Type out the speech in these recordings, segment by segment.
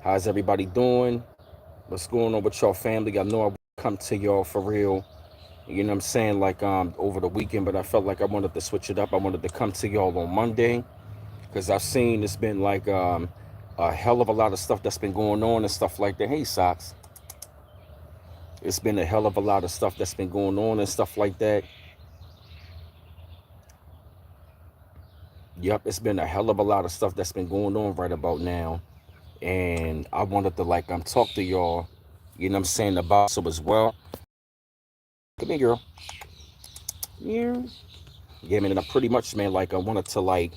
How's everybody doing? What's going on with y'all family? I know I come to y'all for real. You know what I'm saying? Like over the weekend, but I felt like I wanted to switch it up. I wanted to come to y'all on Monday because I've seen it's been like a hell of a lot of stuff that's been going on and stuff like that. Hey, Socks. It's been a hell of a lot of stuff that's been going on and stuff like that. Yep, it's been a hell of a lot of stuff that's been going on right about now. And I wanted to like talk to y'all, you know what I'm saying, about so as well. Come here, girl. Yeah. Yeah, man, and I pretty much, man, like I wanted to like,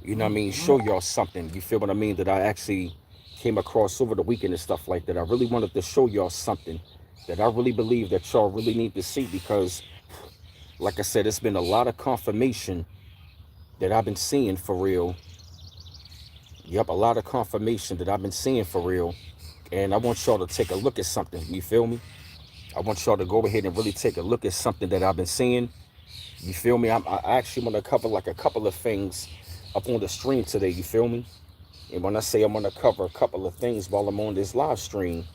you know what I mean, show y'all something. You feel what I mean? That I actually came across over the weekend and stuff like that. I really wanted to show y'all something that I really believe that y'all really need to see because, like I said, it's been a lot of confirmation that I've been seeing for real. Yep, a lot of confirmation that I've been seeing for real. And I want y'all to take a look at something. You feel me? I want y'all to go ahead and really take a look at something that I've been seeing. You feel me? I actually want to cover like a couple of things up on the stream today. You feel me? And when I say I'm going to cover a couple of things while I'm on this live stream,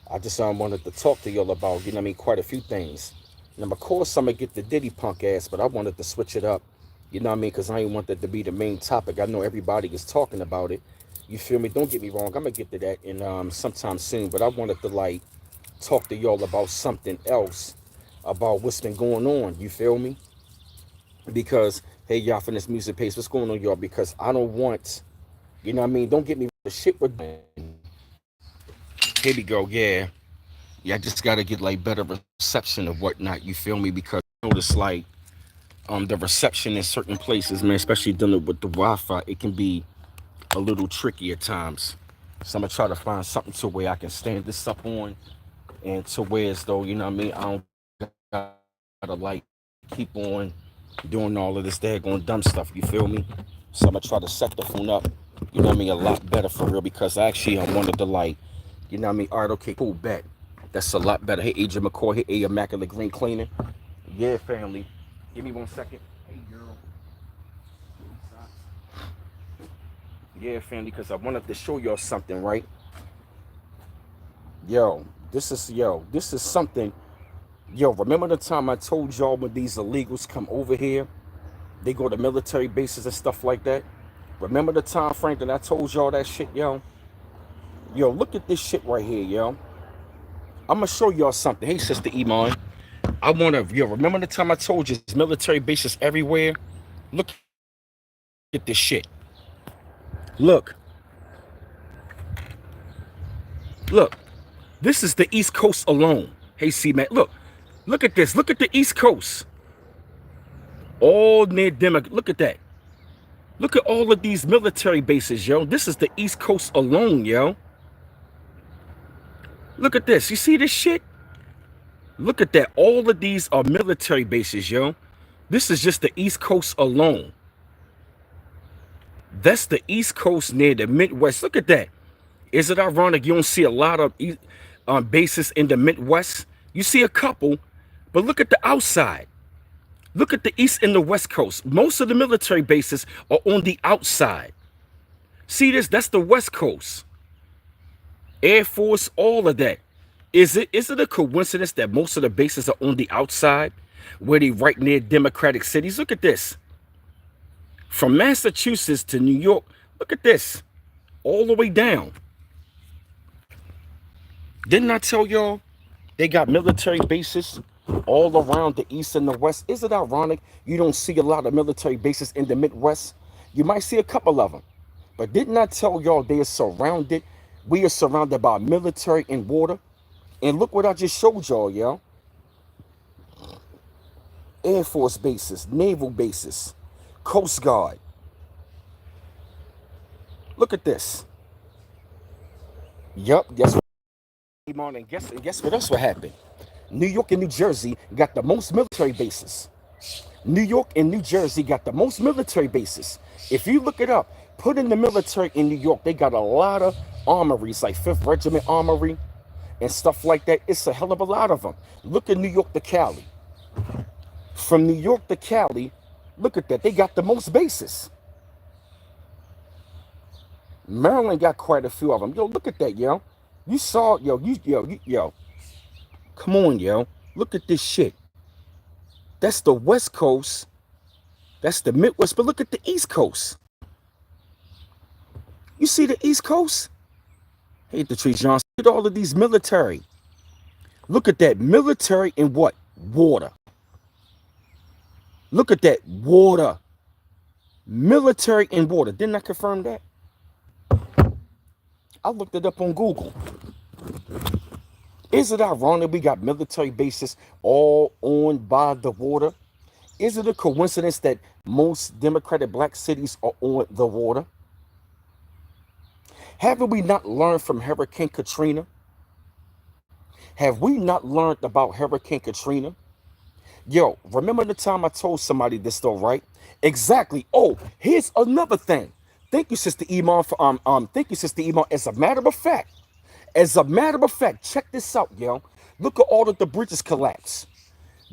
I just wanted to talk to y'all about, you know what I mean, quite a few things. And of course, I'm going to get the Diddy punk ass, but I wanted to switch it up. You know what I mean? Because I ain't want that to be the main topic. I know everybody is talking about it. You feel me? Don't get me wrong. I'm going to get to that in sometime soon. But I wanted to, like, talk to y'all about something else, about what's been going on. You feel me? Because, hey, y'all, from this music pace, what's going on, y'all? Because I don't want, you know what I mean? Don't get me the shit with. Here we go. Yeah. Yeah, I just got to get, like, better reception of whatnot. You feel me? Because I notice, like, the reception in certain places, man, especially dealing with the Wi-Fi, it can be a little tricky at times. So I'm gonna try to find something to where I can stand this up on, and to where as though, you know what I mean, I don't gotta like keep on doing all of this daggone dumb stuff. You feel me? So I'm gonna try to set the phone up, you know what I mean, a lot better for real because actually I wanted to like, you know what I mean. All right, okay, cool, bet. That's a lot better. Hey, Agent McCoy. Hey, Immaculate Green Cleaner. Yeah, family. Give me 1 second. Hey, girl. Yeah, family, because I wanted to show y'all something, right? This is something. Yo, remember the time I told y'all when these illegals come over here, they go to military bases and stuff like that? Remember the time, Frank, that I told y'all that shit, yo? Yo, look at this shit right here, yo. I'm gonna show y'all something. Hey, Sister Iman. Remember the time I told you there's military bases everywhere? Look at this shit. Look. Look. This is the East Coast alone. Hey, C-Man, look at this. Look at the East Coast. All near Democrat. Look at that. Look at all of these military bases, yo. This is the East Coast alone, yo. Look at this. You see this shit? Look at that. All of these are military bases, yo. This is just the East Coast alone. That's the East Coast near the Midwest. Look at that. Is it ironic you don't see a lot of bases in the Midwest? You see a couple, but look at the outside. Look at the East and the West Coast. Most of the military bases are on the outside. See this? That's the West Coast. Air Force, all of that. Is it a coincidence that most of the bases are on the outside, where they right near democratic cities? Look at this. From Massachusetts to New York, look at this. All the way down. Didn't I tell y'all they got military bases all around the East and the West? Is it ironic you don't see a lot of military bases in the Midwest? You might see a couple of them. But didn't I tell y'all they are surrounded? We are surrounded by military and water. And look what I just showed y'all, yo. Air Force bases, naval bases, Coast Guard. Look at this. Yup, guess what? And guess what else will happen? New York and New Jersey got the most military bases. New York and New Jersey got the most military bases. If you look it up, put in the military in New York, they got a lot of armories, like 5th Regiment Armory and stuff like that. It's a hell of a lot of them. Look at New York to Cali. From New York to Cali, look at that. They got the most bases. Maryland got quite a few of them. Yo, look at that, yo. You saw, yo. Come on, yo. Look at this shit. That's the West Coast. That's the Midwest. But look at the East Coast. You see the East Coast? Hate the tree, John. Look at all of these military. Look at that military and what? Water. Look at that water. Military and water. Didn't I confirm that? I looked it up on Google. Is it ironic we got military bases all on by the water? Is it a coincidence that most Democratic black cities are on the water? Haven't we not learned from Hurricane Katrina? Have we not learned about Hurricane Katrina? Yo, remember the time I told somebody this though, right? Exactly. Oh, here's another thing. Thank you, Sister Iman, for thank you, Sister Iman. As a matter of fact, check this out, yo. Look at all of the bridges collapse.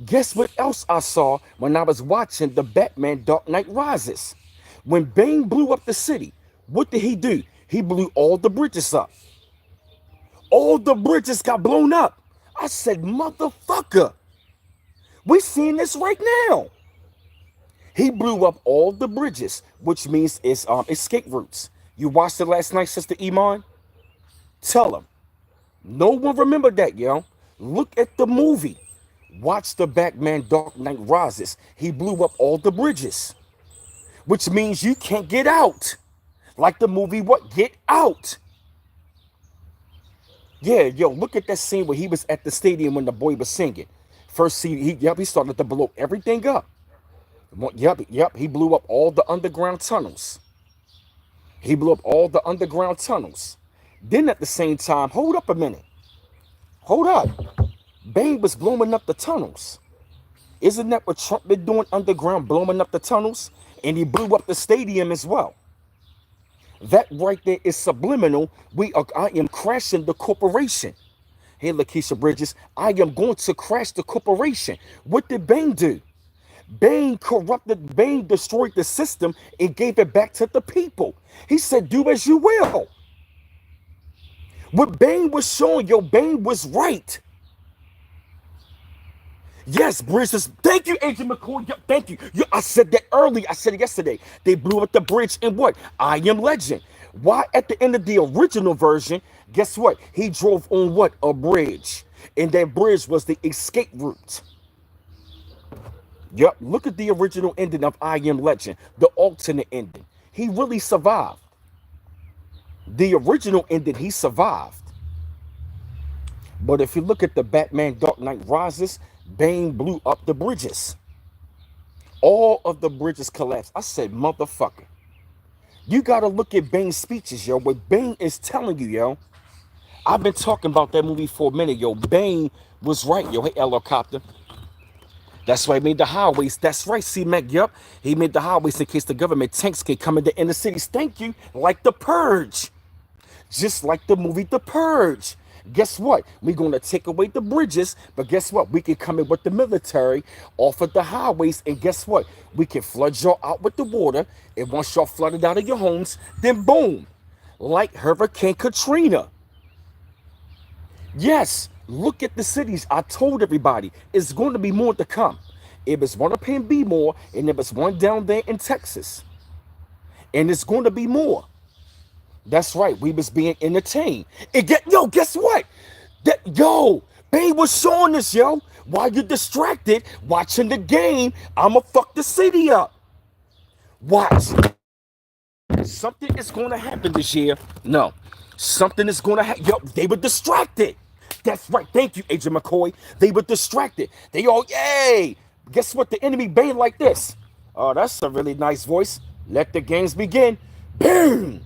Guess what else I saw when I was watching the Batman Dark Knight Rises? When Bane blew up the city, what did he do? He blew all the bridges up. All the bridges got blown up. I said, motherfucker, we seeing this right now. He blew up all the bridges, which means it's escape routes. You watched it last night, Sister Iman? Tell him. No one remembered that, yo. Look at the movie. Watch the Batman Dark Knight Rises. He blew up all the bridges, which means you can't get out. Like the movie, what? Get Out. Yeah, yo, look at that scene where he was at the stadium when the boy was singing. First scene, he started to blow everything up. Yep, he blew up all the underground tunnels. He blew up all the underground tunnels. Then at the same time, hold up a minute. Hold up. Bane was blowing up the tunnels. Isn't that what Trump been doing underground, blowing up the tunnels? And he blew up the stadium as well. That right there is subliminal. I am crashing the corporation. Hey, Lakeisha Bridges, I am going to crash the corporation. What did Bane do? Bane destroyed the system and gave it back to the people. He said, do as you will. What Bane was showing, Bane was right. Yes, Bridges. Thank you, Agent McCoy. Yep, thank you. I said that early. I said it yesterday. They blew up the bridge in what? I Am Legend. Why at the end of the original version, guess what? He drove on what? A bridge. And that bridge was the escape route. Yep, look at the original ending of I Am Legend. The alternate ending. He really survived. The original ending, he survived. But if you look at the Batman Dark Knight Rises, Bane blew up the bridges. All of the bridges collapsed. I said, motherfucker. You got to look at Bane's speeches, yo. What Bane is telling you, yo. I've been talking about that movie for a minute, yo. Bane was right, yo. Hey, helicopter. That's why he made the highways. That's right, C-Mac, yup. He made the highways in case the government tanks can come into inner cities. Thank you. Like The Purge. Just like the movie The Purge. Guess what? We're going to take away the bridges, but guess what? We can come in with the military off of the highways, and guess what? We can flood y'all out with the water, and once y'all flooded out of your homes, then boom, like Hurricane Katrina. Yes, look at the cities. I told everybody, it's going to be more to come. It was one up here in B-more, and there was one down there in Texas. And it's going to be more. That's right. We was being entertained. Guess what? Bane was showing us, yo. While you're distracted watching the game, I'ma fuck the city up. Watch. Something is gonna happen this year. No. Something is gonna happen. Yo, they were distracted. That's right. Thank you, Agent McCoy. They were distracted. They all, yay. Guess what? The enemy Bane like this. Oh, that's a really nice voice. Let the games begin. Boom.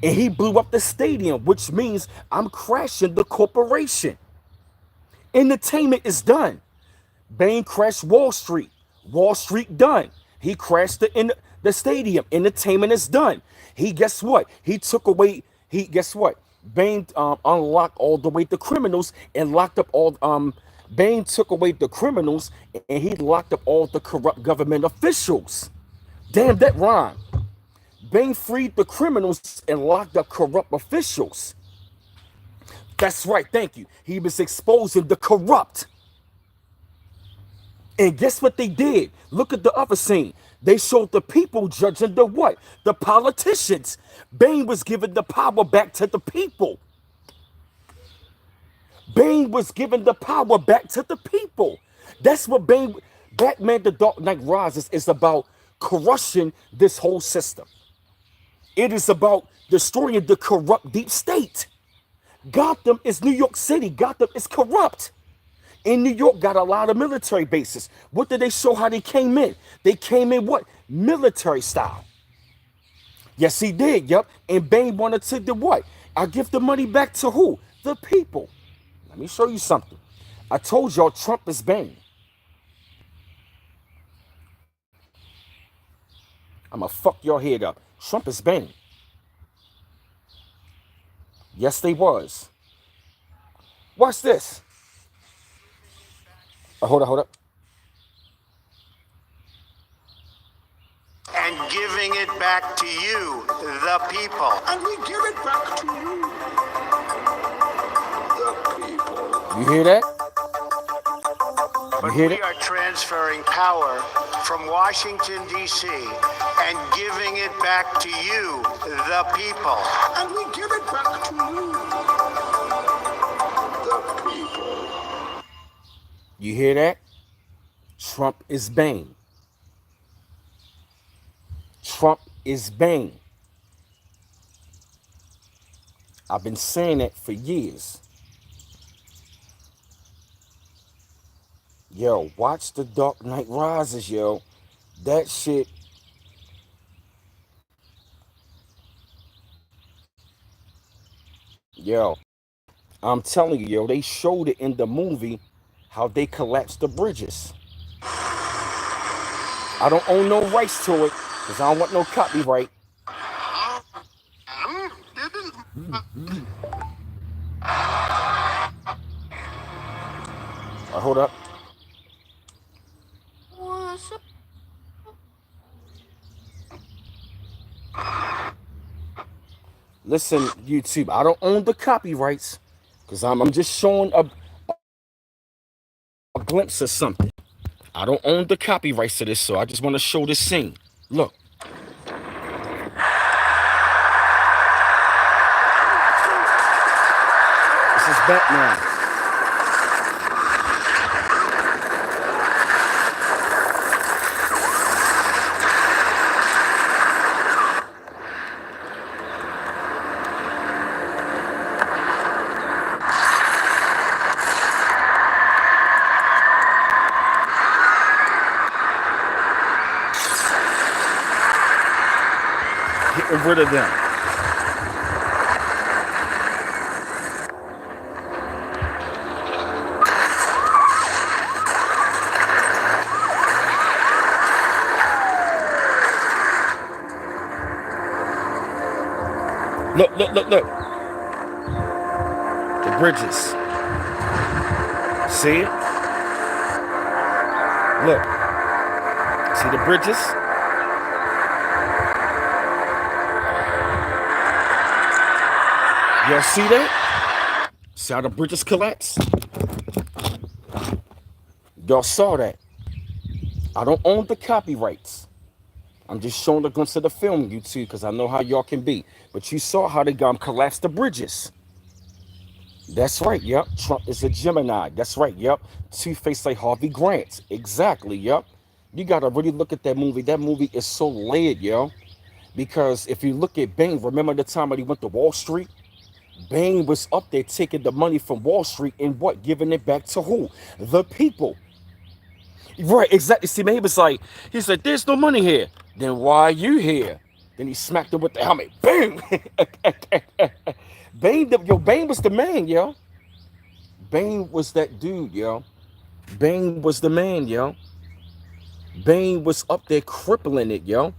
And he blew up the stadium, which means I'm crashing the corporation. Entertainment is done. Bane crashed Wall Street. Wall Street done. He crashed the stadium. Entertainment is done. Guess what? Guess what? Bane unlocked all the way the criminals and locked up all, Bane took away the criminals and he locked up all the corrupt government officials. Damn, that rhyme. Bain freed the criminals and locked up corrupt officials. That's right, thank you. He was exposing the corrupt. And guess what they did? Look at the other scene. They showed the people judging the what? The politicians. Bain was giving the power back to the people. Bane was giving the power back to the people. That's what Batman The Dark Knight Rises is about, crushing this whole system. It is about destroying the corrupt deep state. Gotham is New York City. Gotham is corrupt. In New York, got a lot of military bases. What did they show how they came in? They came in what? Military style. Yes, he did. Yep. And Bane wanted to do what? I give the money back to who? The people. Let me show you something. I told y'all Trump is Bane. I'm going to fuck your head up. Trump is Bane. Yes, they was. Watch this. Hold up. And giving it back to you, the people. And we give it back to you, the people. You hear that? But we are transferring power from Washington, D.C. and giving it back to you, the people. And we give it back to you, the people. You hear that? Trump is Bane. Trump is Bane. I've been saying that for years. Yo, watch The Dark Knight Rises, yo. That shit. Yo, I'm telling you, yo, they showed it in the movie how they collapsed the bridges. I don't own no rights to it because I don't want no copyright. Hold up. Listen, YouTube, I don't own the copyrights because I'm just showing a glimpse of something. I don't own the copyrights to this, so I just want to show this scene. Look. This is Batman. Getting rid of them. Look. The bridges. See it? Look. See the bridges? Y'all see that? See how the bridges collapse? Y'all saw that. I don't own the copyrights. I'm just showing the glimpse of the film, YouTube, because I know how y'all can be. But you saw how they collapsed the bridges. That's right, yep. Trump is a Gemini. That's right, yep. Two-faced like Harvey Grant. Exactly, yep. You got to really look at that movie. That movie is so layered, yo. Because if you look at Bane, remember the time when he went to Wall Street? Bane was up there taking the money from Wall Street and what? Giving it back to who? The people. Right, exactly. See, man, he said, there's no money here. Then why are you here? Then he smacked him with the helmet. Bang! Bane was the man, yo. Bane was that dude, yo. Bane was the man, yo. Bane was up there crippling it, yo.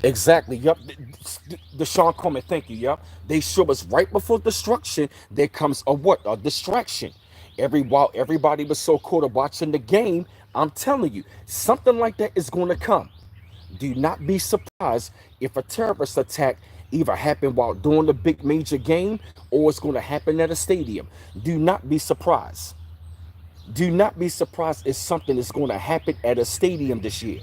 Exactly, yup. The Sean Coleman, thank you, yup. They show us right before destruction, there comes a what? A distraction. While everybody was so caught up watching the game, I'm telling you, something like that is going to come. Do not be surprised if a terrorist attack either happened while doing a big major game or it's going to happen at a stadium. Do not be surprised. Do not be surprised if something is going to happen at a stadium this year.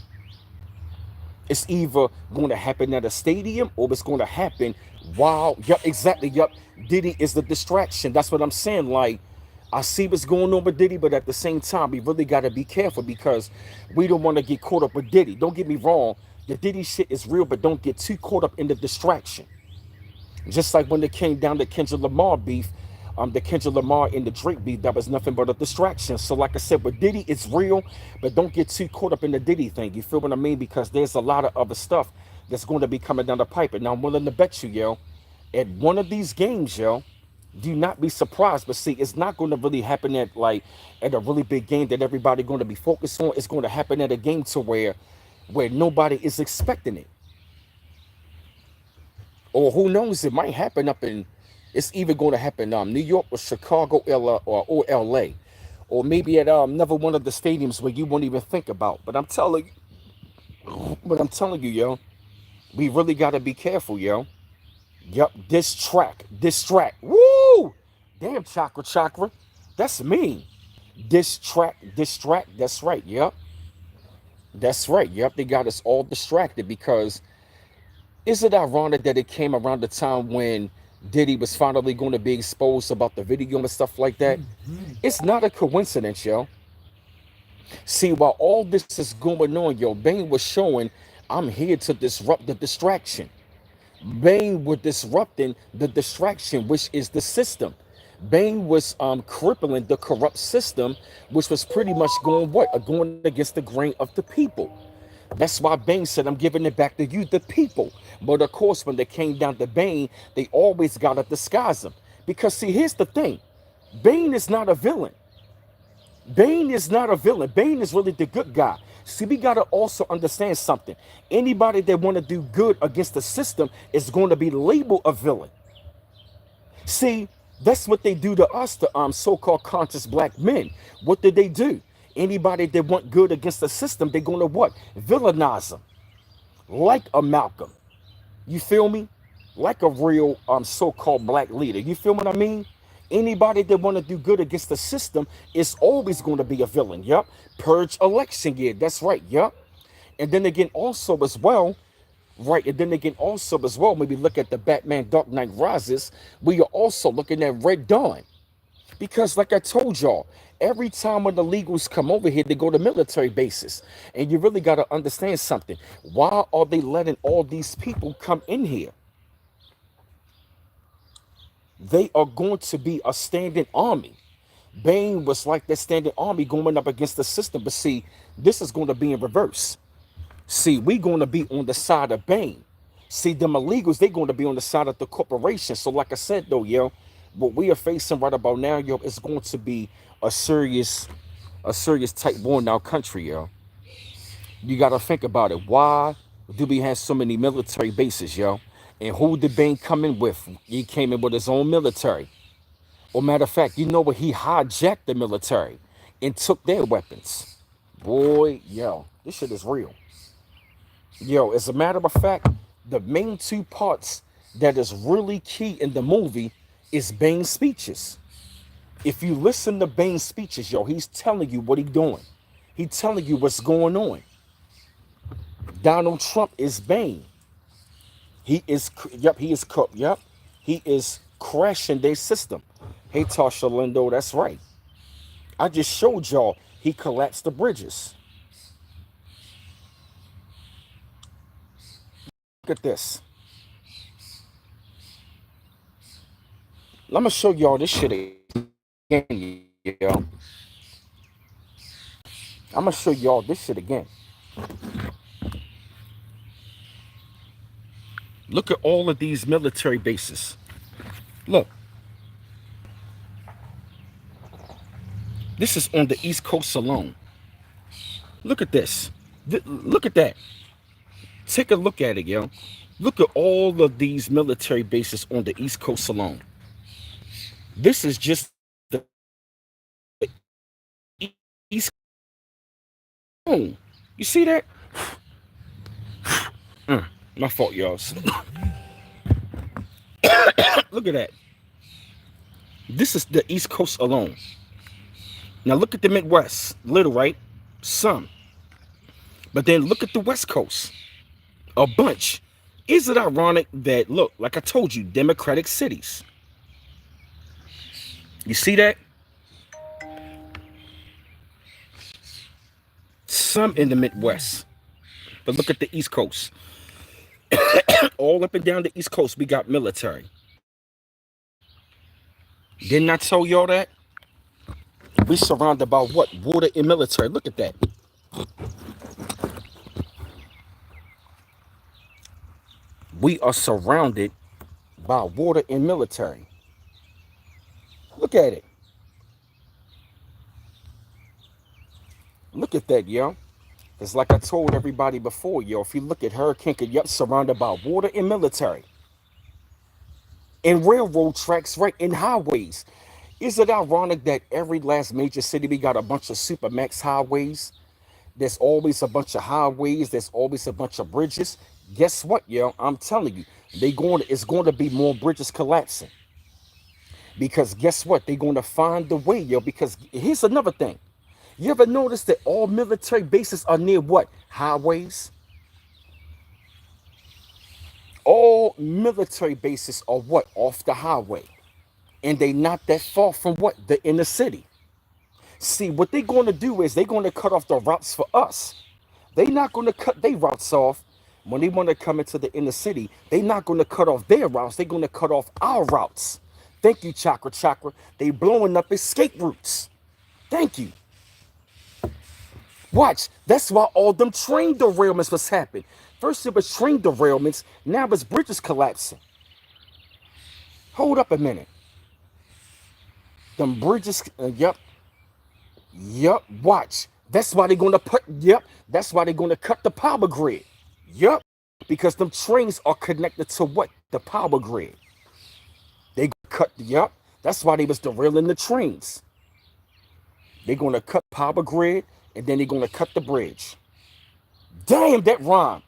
It's either going to happen at a stadium or it's going to happen while, yup, exactly, yup. Diddy is the distraction. That's what I'm saying. Like, I see what's going on with Diddy, but at the same time, we really got to be careful because we don't want to get caught up with Diddy. Don't get me wrong. The Diddy shit is real, but don't get too caught up in the distraction. Just like when it came down to Kendrick Lamar beef, the Kendrick Lamar and the Drake beef, that was nothing but a distraction. So like I said, with Diddy, it's real, but don't get too caught up in the Diddy thing. You feel what I mean? Because there's a lot of other stuff that's going to be coming down the pipe. And now I'm willing to bet you, yo, at one of these games, yo, do not be surprised. But see, it's not going to really happen at a really big game that everybody going to be focused on. It's going to happen at a game to where nobody is expecting it. Or who knows, it might happen up in, it's either going to happen New York or Chicago or LA, or maybe at another one of the stadiums where you won't even think about. But I'm telling you, yo, we really got to be careful, yo. Yup, distract. Woo! Damn, chakra. That's me. Distract. That's right. Yup. That's right. Yup, they got us all distracted because is it ironic that it came around the time when Diddy was finally going to be exposed about the video and stuff like that? It's not a coincidence, yo. See, while all this is going on, yo, Bane was showing I'm here to disrupt the distraction. Bane was disrupting the distraction, which is the system. Bane was crippling the corrupt system, which was pretty much going what? Going against the grain of the people. That's why Bane said, I'm giving it back to you, the people. But of course, when they came down to Bane, they always got to disguise him. Because see, here's the thing. Bane is not a villain. Bane is not a villain. Bane is really the good guy. See, we got to also understand something. Anybody that want to do good against the system is going to be labeled a villain. See, that's what they do to us, the so-called conscious black men. What did they do? Anybody that want good against the system, they're going to what? Villainize them. Like a Malcolm. You feel me? Like a real so-called black leader. You feel what I mean? Anybody that want to do good against the system is always going to be a villain. Yup. Purge election year. That's right. Yup. And then again, also as well, right. And then again, also as well, maybe look at the Batman Dark Knight Rises. We are also looking at Red Dawn. Because like I told y'all, every time when the legals come over here, they go to military bases. And you really got to understand something. Why are they letting all these people come in here? They are going to be a standing army. Bane was like that standing army going up against the system. But see, this is going to be in reverse. See, we're going to be on the side of Bane. See, them illegals, they're going to be on the side of the corporation. So like I said, though, yo, what we are facing right about now, yo, is going to be a serious type war in our country, yo. You got to think about it. Why do we have so many military bases, yo? And who did Bane come in with? He came in with his own military. Or matter of fact, you know what? He hijacked the military and took their weapons. Boy, yo, this shit is real. Yo, as a matter of fact, the main two parts that is really key in the movie is Bane's speeches. If you listen to Bane's speeches, yo, he's telling you what he's doing. He's telling you what's going on. Donald Trump is Bane. He is, yep. He is crashing their system. Hey, Tasha Lindo, that's right. I just showed y'all he collapsed the bridges. Look at this. Let me show y'all this shit again, yo. I'm gonna show y'all this shit again. Look at all of these military bases. Look. This is on the East Coast alone. Look at this. Look at that. Take a look at it, yo. Look at all of these military bases on the East Coast alone. This is just the East Coast. You see that? My fault, y'all. Look at that. This is the East Coast alone. Now look at the Midwest. Little, right? Some. But then look at the West Coast. A bunch. Is it ironic that, look, like I told you, Democratic cities? You see that? Some in the Midwest. But look at the East Coast. All up and down the East Coast, we got military. Didn't I tell y'all that? We surrounded by what? Water and military. Look at that. We are surrounded by water and military. Look at it. Look at that, yo. It's like I told everybody before, yo. If you look at Hurricane Katrina, surrounded by water and military. And railroad tracks, right? And highways. Is it ironic that every last major city, we got a bunch of supermax highways? There's always a bunch of highways. There's always a bunch of bridges. Guess what, yo? I'm telling you, it's going to be more bridges collapsing. Because guess what? They're going to find the way, yo. Because here's another thing. You ever notice that all military bases are near what? Highways? All military bases are what? Off the highway. And they not that far from what? The inner city. See, what they're going to do is they're going to cut off the routes for us. They're not going to cut their routes off when they want to come into the inner city. They're not going to cut off their routes. They're going to cut off our routes. Thank you, Chakra Chakra. They blowing up escape routes. Thank you. Watch. That's why all them train derailments was happening. First it was train derailments. Now it's bridges collapsing. Hold up a minute. Them bridges, yep. Watch. That's why they're going to That's why they're going to cut the power grid. Yep. Because them trains are connected to what? The power grid. They cut, That's why they was derailing the trains. They're going to cut power grid and then they're going to cut the bridge. Damn, that rhyme.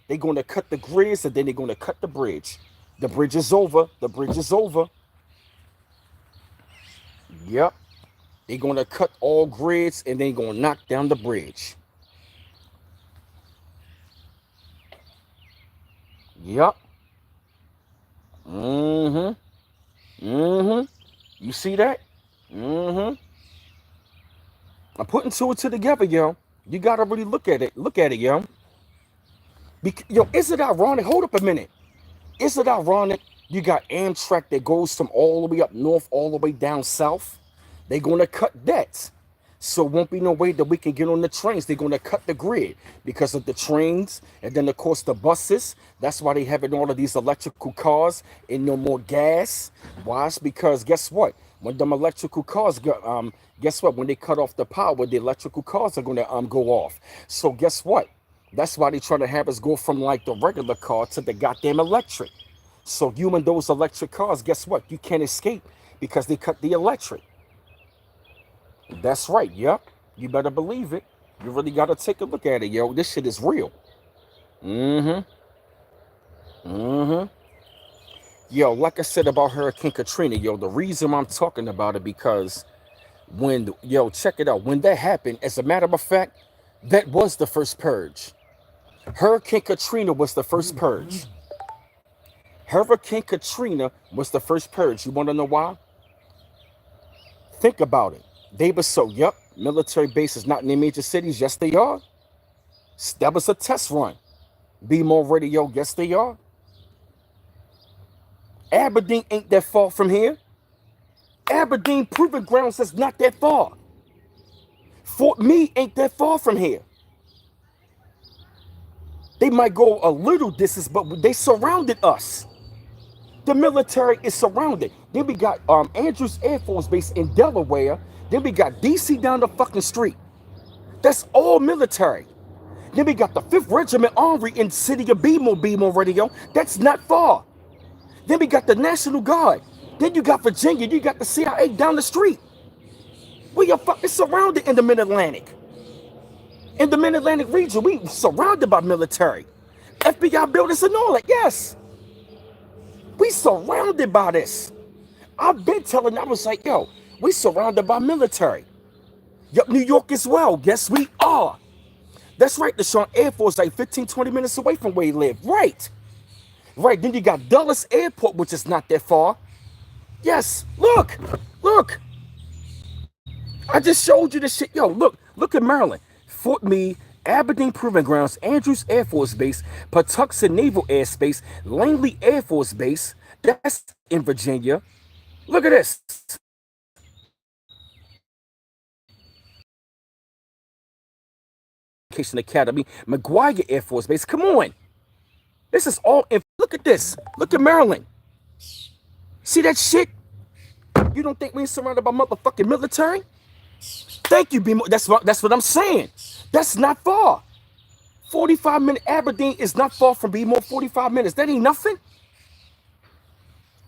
They're going to cut the grids and then they're going to cut the bridge. The bridge is over. The bridge is over. Yep. They're going to cut all grids and they're going to knock down the bridge. Yep. You see that? I'm putting two and two together, yo. You got to really look at it. Look at it, yo. Yo, is it ironic? Hold up a minute. Is it ironic? You got Amtrak that goes from all the way up north, all the way down south. They're going to cut that. So it won't be no way that we can get on the trains. They're going to cut the grid because of the trains and then, of course, the buses. That's why they having all of these electrical cars and no more gas. Why? It's because guess what? When them electrical cars go, guess what? When they cut off the power, the electrical cars are going to go off. So guess what? That's why they trying to have us go from like the regular car to the goddamn electric. So you and those electric cars, guess what? You can't escape because they cut the electric. That's right, yep. You better believe it. You really got to take a look at it, yo. This shit is real. Yo, like I said about Hurricane Katrina, yo, the reason I'm talking about it because check it out. When that happened, as a matter of fact, that was the first purge. Hurricane Katrina was the first purge. Hurricane Katrina was the first purge. You want to know why? Think about it. They were military bases not in the major cities. Yes, they are. That was a test run. Be more radio. Yes, they are. Aberdeen ain't that far from here. Aberdeen Proving Grounds is not that far. Fort Meade ain't that far from here. They might go a little distance, but they surrounded us. The military is surrounded. Then we got Andrews Air Force Base in Delaware. Then we got DC down the fucking street. That's all military. Then we got the 5th Regiment Armory in the city of Beemo Radio. That's not far. Then we got the National Guard. Then you got Virginia. You got the CIA down the street. We are fucking surrounded in the Mid-Atlantic. In the Mid-Atlantic region, we surrounded by military. FBI buildings and all that. Yes, we surrounded by this. I've been telling, I was like, yo, we surrounded by military. Yup, New York as well. Yes, we are. That's right, the Sean Air Force, like 15, 20 minutes away from where he lived. Right. Right. Then you got Dulles Airport, which is not that far. Yes. Look. I just showed you the shit. Yo, look at Maryland. Fort Meade, Aberdeen Proving Grounds, Andrews Air Force Base, Patuxent Naval Airspace, Langley Air Force Base. That's in Virginia. Look at this. Academy, McGuire Air Force Base. Come on. This is all. Look at this. Look at Maryland. See that shit? You don't think we ain't surrounded by motherfucking military? Thank you, BMO. That's what I'm saying. That's not far. 45-minute Aberdeen is not far from BMO. 45 minutes. That ain't nothing.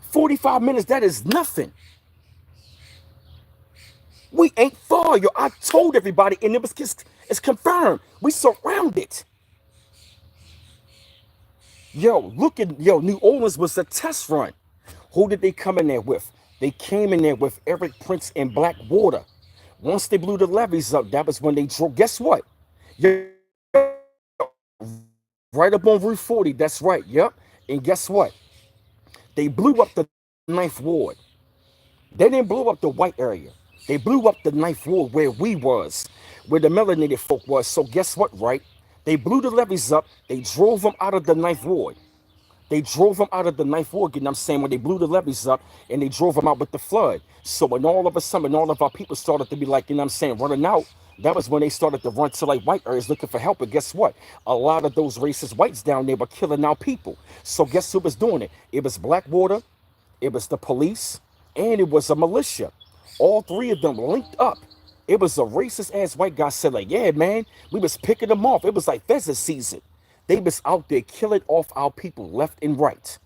45 minutes. That is nothing. We ain't far, yo. I told everybody, and it's confirmed. We surrounded. Yo, New Orleans was a test run. Who did they come in there with? They came in there with Eric Prince and Blackwater. Once they blew the levees up, that was when they drove. Guess what? Yo, right up on Route 40, that's right, yep. And guess what? They blew up the Ninth Ward. They didn't blow up the white area. They blew up the Ninth Ward where we was, where the melanated folk was. So guess what, right? They blew the levees up. They drove them out of the Ninth Ward. They drove them out of the Ninth Ward, you know what I'm saying, when they blew the levees up and they drove them out with the flood. So when all of a sudden, all of our people started to be like, you know what I'm saying, running out, that was when they started to run to like white areas looking for help. But guess what? A lot of those racist whites down there were killing our people. So guess who was doing it? It was Blackwater, it was the police, and it was a militia. All three of them linked up. It was a racist ass white guy said like, yeah, man, we was picking them off. It was like pheasant season. They was out there killing off our people left and right.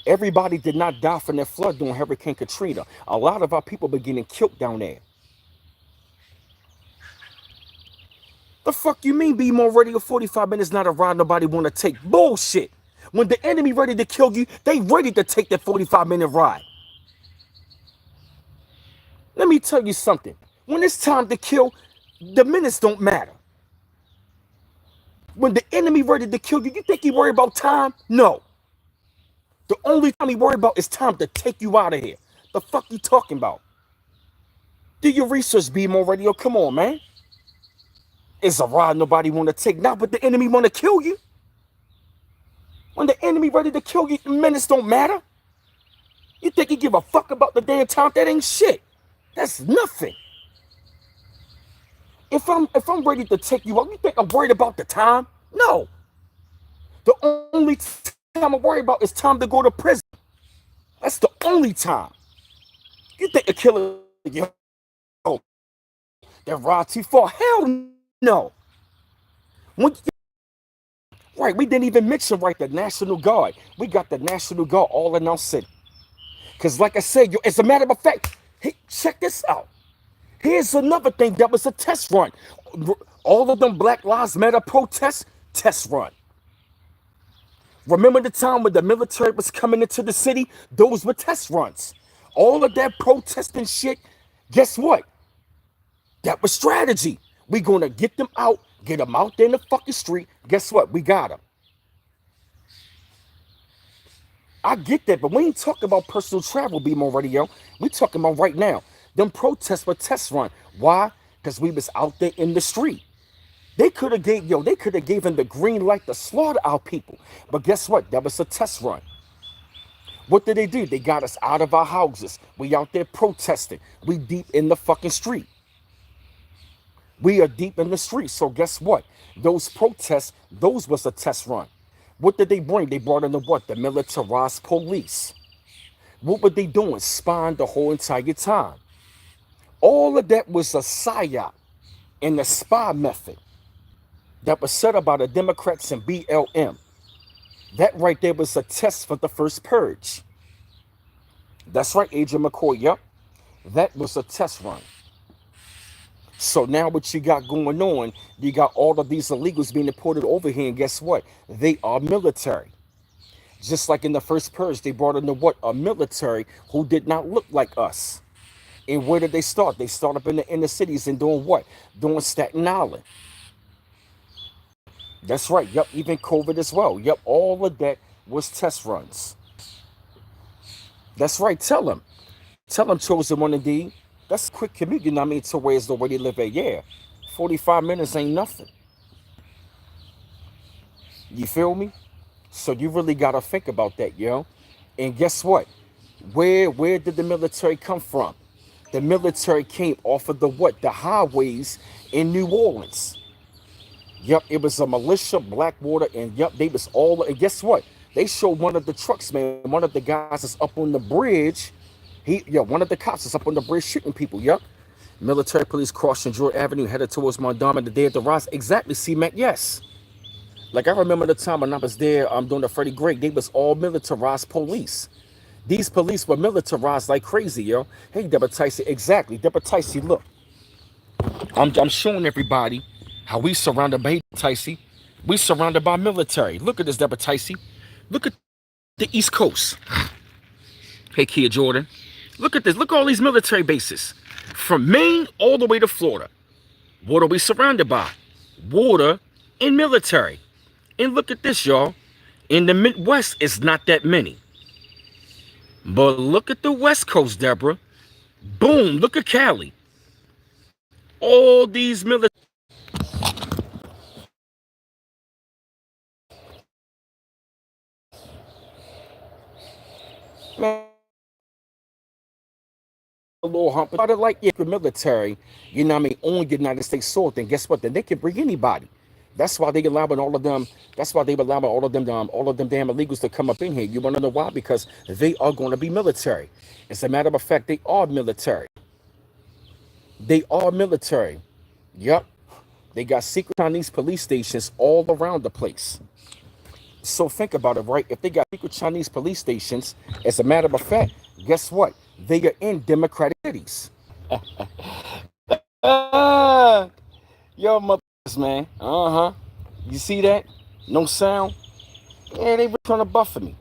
Everybody did not die from that flood during Hurricane Katrina. A lot of our people were getting killed down there. The fuck you mean be more ready? 45 minutes not a ride nobody want to take? Bullshit. When the enemy ready to kill you, they ready to take that 45-minute ride. Let me tell you something. When it's time to kill, the minutes don't matter. When the enemy ready to kill you, you think he worry about time? No. The only time he worry about is time to take you out of here. The fuck you talking about? Do your research, be more radio. Come on, man. It's a ride nobody want to take. Not but the enemy want to kill you. When the enemy ready to kill you, minutes don't matter. You think he give a fuck about the damn time? That ain't shit. That's nothing. If I'm ready to take you out, you think I'm worried about the time? No. The only time I'm worried about is time to go to prison. That's the only time. You think a killer, yo, that ride too far? Hell no. Right, we didn't even mention right the National Guard. We got the National Guard all in our city. Because like I said, yo, as a matter of fact, hey, check this out. Here's another thing that was a test run. All of them Black Lives Matter protests, test run. Remember the time when the military was coming into the city? Those were test runs. All of that protesting shit, guess what? That was strategy. We gonna get them out there in the fucking street. Guess what? We got them. I get that, but we ain't talking about personal travel, be more radio. We talking about right now. Them protests were test run. Why? Because we was out there in the street. They could have gave him the green light to slaughter our people. But guess what? That was a test run. What did they do? They got us out of our houses. We out there protesting. We deep in the fucking street. We are deep in the street. So guess what? Those protests, those was a test run. What did they bring? They brought in the what? The militarized police. What were they doing? Spying the whole entire time. All of that was a psyop and the spy method that was set up by the Democrats and BLM. That right there was a test for the first purge. That's right, Agent McCoy. Yep. That was a test run. So now what you got going on, you got all of these illegals being deported over here, and guess what? They are military. Just like in the first purge, they brought in the what? A military who did not look like us. And where did they start? They start up in the inner cities and doing what? Doing Staten Island. That's right. Yep. Even COVID as well. Yep. All of that was test runs. That's right. Tell them. Tell them, chosen one indeed. That's a quick commute, you know what I mean, to where's the way they live at. Yeah. 45 minutes ain't nothing. You feel me? So you really got to think about that, yo. And guess what? Where did the military come from? The military came off of the what? The highways in New Orleans. Yep, it was a militia, Blackwater, and yep, they was all. And guess what? They showed one of the trucks, man. One of the guys is up on the bridge. One of the cops is up on the bridge shooting people. Yep. Military police crossing Druid Avenue, headed towards Montgomery the day of the rise. Exactly, C-Mac, yes. Like I remember the time when I was there, doing the Freddie Gray, they was all militarized police. These police were militarized like crazy, yo. Hey, Deborah Tyson, exactly. Deborah Tyson, look. I'm showing everybody how we surrounded by Tyson. We surrounded by military. Look at this, Deborah Tyson. Look at the East Coast. Hey, Kia Jordan. Look at this. Look at all these military bases. From Maine all the way to Florida. What are we surrounded by? Water and military. And look at this, y'all. In the Midwest, it's not that many. But look at the West Coast, Deborah. Boom, look at Cali. All these military. Man, a little hump. But like the military, you know what I mean, on United States soil, then guess what? Then they can bring anybody. That's why they allowing all of them. That's why they allowing all of them damn illegals to come up in here. You want to know why? Because they are going to be military. As a matter of fact, they are military. They are military. Yep. They got secret Chinese police stations all around the place. So think about it, right? If they got secret Chinese police stations, as a matter of fact, guess what? They are in democratic cities. Yo, mothers, man. Uh-huh. You see that? No sound? Yeah, they really trying to buffer me.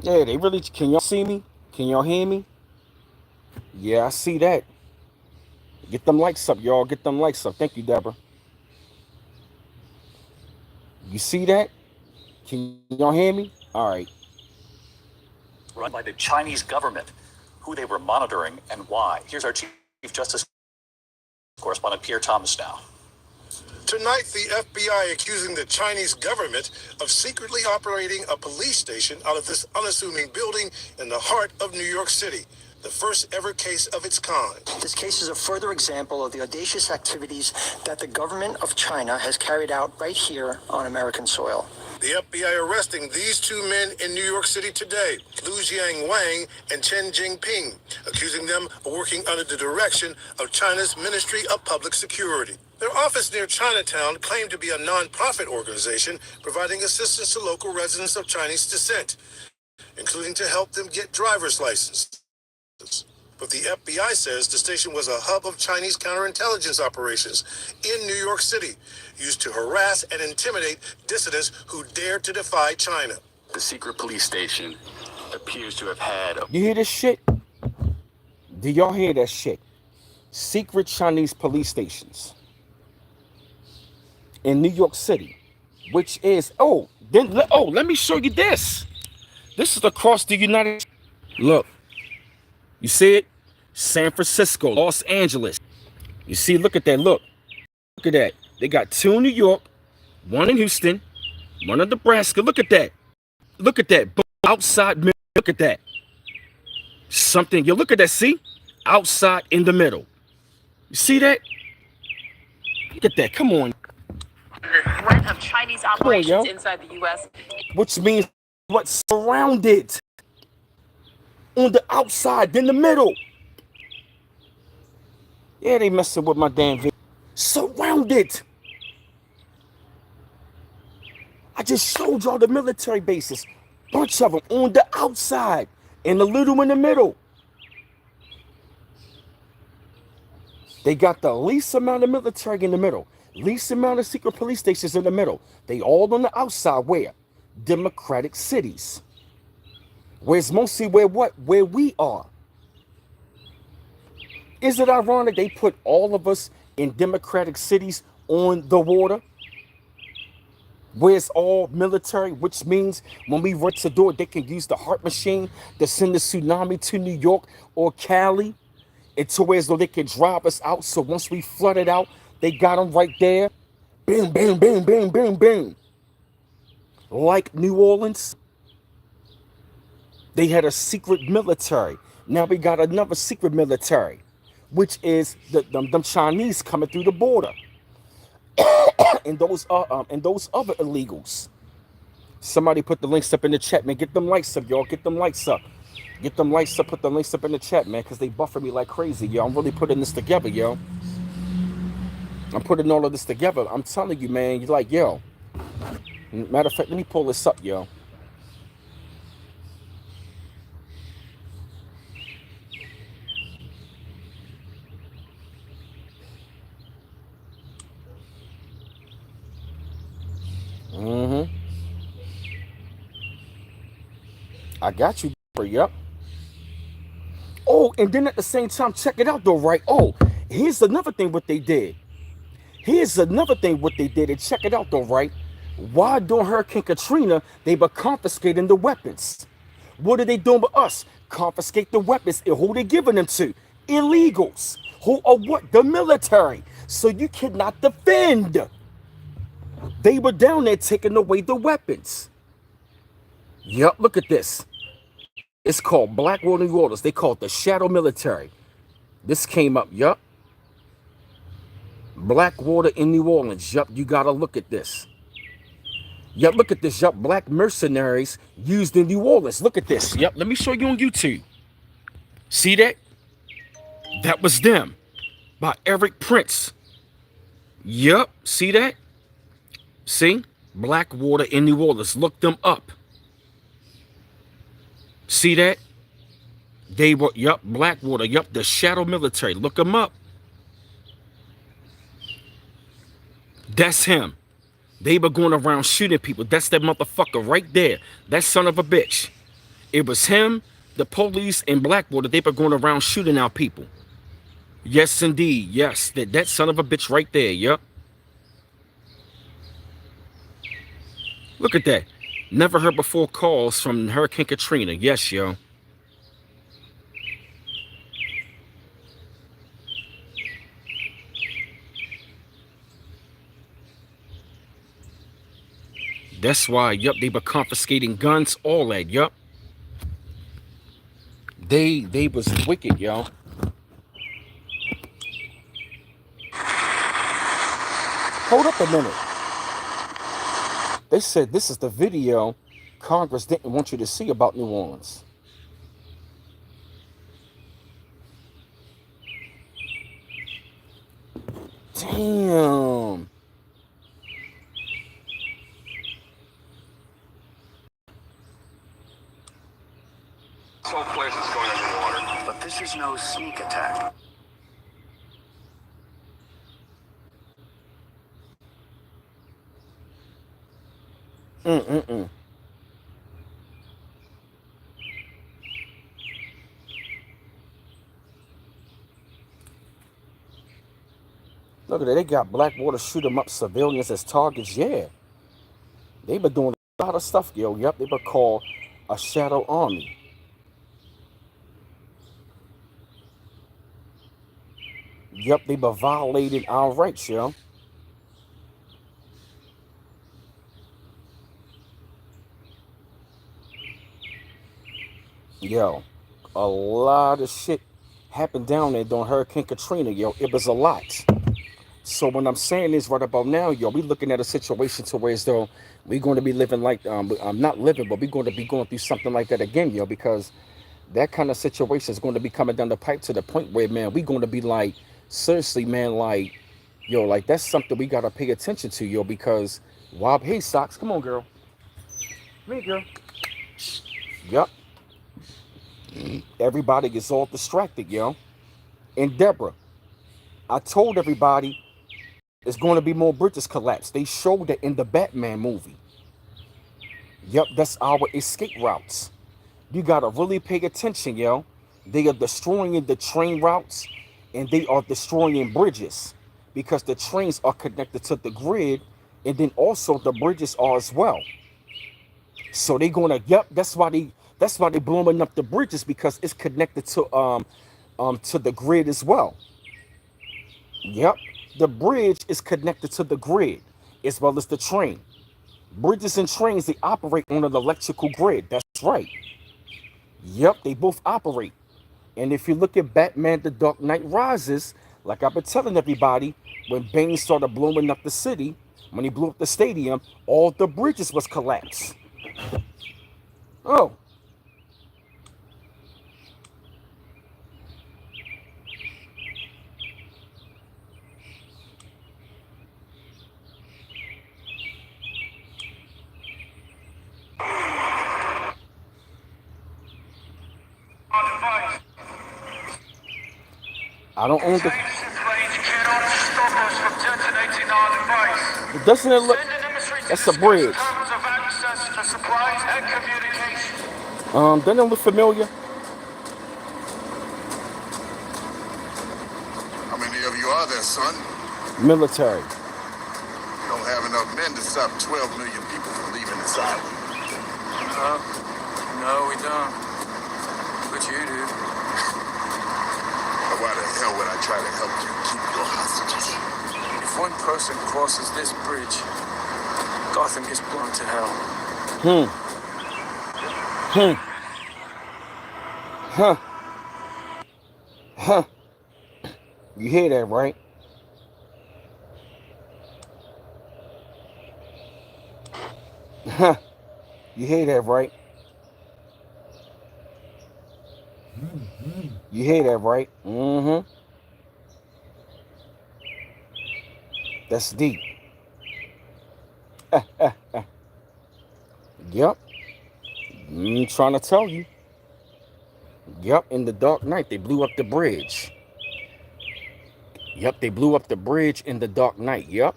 Yeah, they really, can y'all see me? Can y'all hear me? Yeah, I see that. Get them likes up, y'all. Get them likes up. Thank you, Deborah. You see that? Can y'all hear me? All right. Run by the Chinese government, who they were monitoring and why. Here's our Chief Justice correspondent Pierre Thomas now. Tonight, the FBI accusing the Chinese government of secretly operating a police station out of this unassuming building in the heart of New York City. The first ever case of its kind. This case is a further example of the audacious activities that the government of China has carried out right here on American soil. The FBI arresting these two men in New York City today, Lu Jiang Wang and Chen Jingping, accusing them of working under the direction of China's Ministry of Public Security. Their office near Chinatown claimed to be a non-profit organization providing assistance to local residents of Chinese descent, including to help them get driver's licenses. But the FBI says the station was a hub of Chinese counterintelligence operations in New York City, used to harass and intimidate dissidents who dared to defy China. The secret police station appears to have had a... You hear this shit? Do y'all hear that shit? Secret Chinese police stations in New York City, which is, let me show you this. This is across the United States. Look. You see it? San Francisco, Los Angeles. You see, look at that, look. Look at that. They got two in New York, one in Houston, one in Nebraska. Look at that. Look at that. Outside, look at that. Something, yo, look at that, see? Outside in the middle. You see that? Look at that, come on. The threat of Chinese operations inside the U.S. Which means what's surrounded. On the outside, in the middle. Yeah, they messing with my damn video. Surrounded. I just showed y'all the military bases. Bunch of them on the outside and a little in the middle. They got the least amount of military in the middle, least amount of secret police stations in the middle. They all on the outside where? Democratic cities. Where's mostly where what? Where we are. Is it ironic they put all of us in democratic cities on the water? Where it's all military, which means when we reach the door, they can use the heart machine to send the tsunami to New York or Cali. It's where though they can drive us out. So once we flood it out, they got them right there. Bam, bam, bam, bam, bam, bam. Like New Orleans, they had a secret military. Now we got another secret military, which is them Chinese coming through the border, and those other illegals. Somebody put the links up in the chat, man. Get them likes up, y'all. Get them likes up. Get them likes up. Put the links up in the chat, man, because they buffer me like crazy, yo. I'm really putting this together, yo. I'm putting all of this together. I'm telling you, man. You're like, yo. Matter of fact, let me pull this up, yo. I got you, yep. Oh, and then at the same time, check it out, though, right? Oh, here's another thing what they did. Here's another thing what they did, and check it out, though, right? Why during Hurricane Katrina, they were confiscating the weapons? What are they doing with us? Confiscate the weapons. And who they giving them to? Illegals. Who are what? The military. So you cannot defend. They were down there taking away the weapons. Yup, look at this. It's called Blackwater, New Orleans. They call it the shadow military. This came up, yup. Blackwater in New Orleans. Yup, you gotta look at this. Yup, look at this. Yup, black mercenaries used in New Orleans. Look at this. Yup, let me show you on YouTube. See that? That was them. By Eric Prince. Yup, see that? See? Blackwater in New Orleans. Look them up. See that? They were, yup, Blackwater, yup, the shadow military. Look them up. That's him. They were going around shooting people. That's that motherfucker right there. That son of a bitch. It was him, the police, and Blackwater. They were going around shooting out people. Yes, indeed. Yes, that son of a bitch right there. Yup. Look at that. Never heard before calls from Hurricane Katrina. Yes, yo. That's why, yup, they were confiscating guns, all that, yup. They was wicked, yo. Hold up a minute. They said this is the video Congress didn't want you to see about New Orleans. Damn. This whole place is going underwater. But this is no sneak attack. Look at that. They got Blackwater shoot 'em up civilians as targets. Yeah. They been doing a lot of stuff, yo. Yep, they been called a shadow army. Yep, they been violating our rights, yo. Yo, a lot of shit happened down there during Hurricane Katrina, yo. It was a lot. So what I'm saying is right about now, yo, we looking at a situation to where as though we're going to be living like, not living, but we're going to be going through something like that again, yo, because that kind of situation is going to be coming down the pipe to the point where, man, we're going to be like, seriously, man, like, yo, like that's something we got to pay attention to, yo, because, wow, hey, Socks, come on, girl. Come here, girl. Yup. Everybody gets all distracted, yo. And Deborah, I told everybody it's going to be more bridges collapse. They showed that in the Batman movie. Yep, that's our escape routes. You got to really pay attention, yo. They are destroying the train routes and they are destroying bridges because the trains are connected to the grid and then also the bridges are as well. So they gonna, yep, that's why they blowing up the bridges because it's connected to the grid as well. Yep, the bridge is connected to the grid as well as the train. Bridges and trains, they operate on an electrical grid. That's right. Yep, they both operate. And if you look at Batman The Dark Knight Rises, like I've been telling everybody, when Bane started blowing up the city, when he blew up the stadium, all the bridges was collapsed. Oh. I don't own the... Doesn't it look... That's a bridge. Doesn't it look familiar? How many of you are there, son? Military. You don't have enough men to stop 12 million people from leaving this island. No, we don't. But you do. But why the hell would I try to help you keep your hostages? If one person crosses this bridge, Gotham gets blown to hell. You hear that, right? You hear that, right? You hear that, right? That's deep. Yep. I'm trying to tell you. Yep, in the Dark Knight, they blew up the bridge. Yep, they blew up the bridge in the Dark Knight. Yep.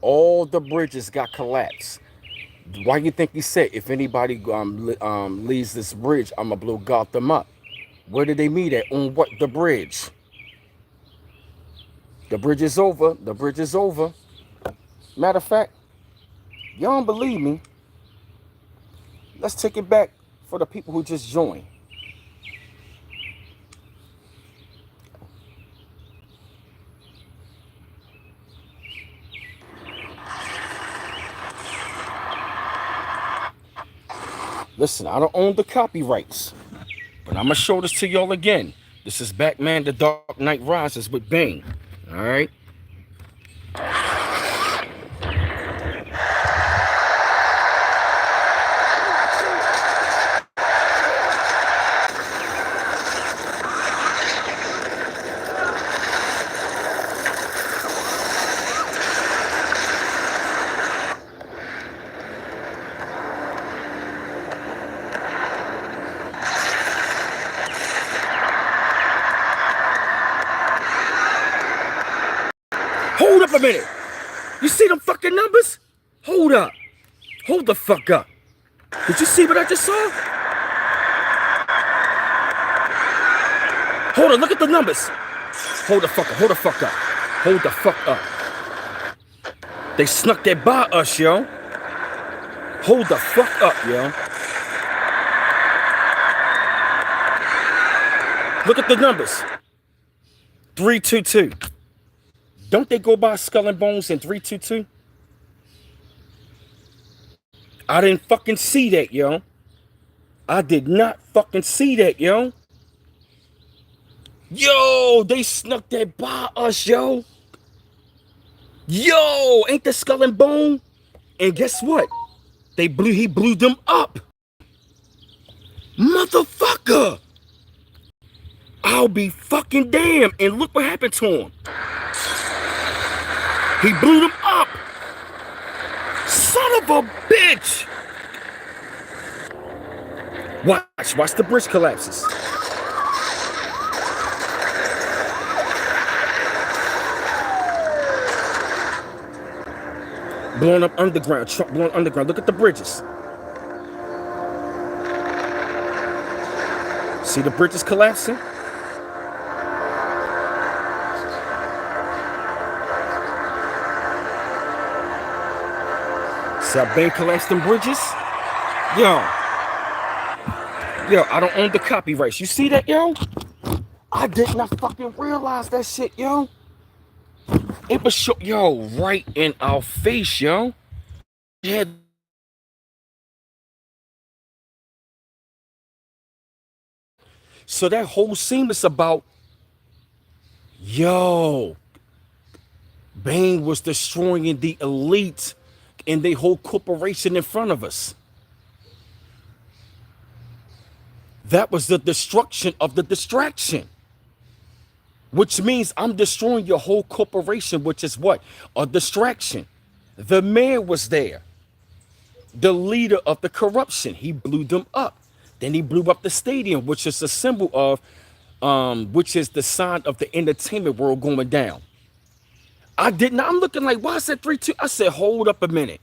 All the bridges got collapsed. Why you think he said, if anybody leaves this bridge, I'm going to blow Gotham up? Where did they meet at? On what? The bridge. The bridge is over. The bridge is over. Matter of fact, y'all don't believe me. Let's take it back for the people who just joined. Listen, I don't own the copyrights, but I'm going to show this to y'all again. This is Batman The Dark Knight Rises with Bane. All right? Hold up a minute. You see them fucking numbers? Hold up. Hold the fuck up. Did you see what I just saw? Hold on, look at the numbers. Hold the fuck up, hold the fuck up. Hold the fuck up. They snuck that by us, yo. Hold the fuck up, yo. Look at the numbers. 322. Don't they go by Skull and Bones in 322? I didn't fucking see that, yo. I did not fucking see that, yo. Yo, they snuck that by us, yo. Yo, ain't that Skull and Bone? And guess what? He blew them up. Motherfucker. I'll be fucking damned. And look what happened to him. He blew them up. Son of a bitch. Watch the bridge collapses. Blowing up underground. Trump blowing underground. Look at the bridges. See the bridges collapsing? See how Bane collapsed them bridges? Yo. Yo, I don't own the copyrights. You see that, yo? I did not fucking realize that shit, yo. It was yo, right in our face, yo. Yeah. So that whole scene is about, yo, Bane was destroying the elite and the whole corporation in front of us. That was the destruction of the distraction. Which means I'm destroying your whole corporation, which is what? A distraction. The mayor was there. The leader of the corruption. He blew them up. Then he blew up the stadium, which is a symbol of, which is the sign of the entertainment world going down. I didn't. I'm looking like, why I said 3-2? I said, hold up a minute.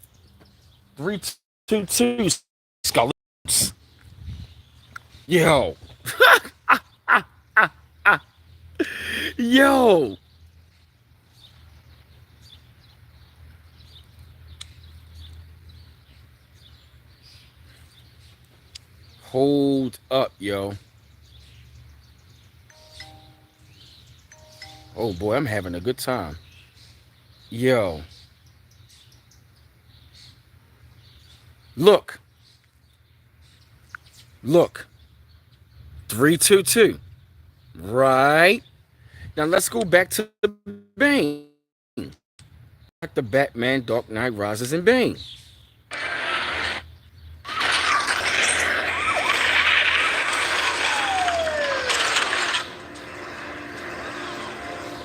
3-2-2. Skulls. Yo. Yo. Hold up, yo. Oh boy, I'm having a good time. Yo. Look. Look. 3-2-2. Right. Now let's go back to the Bane. Back to Batman, Dark Knight Rises, and Bane.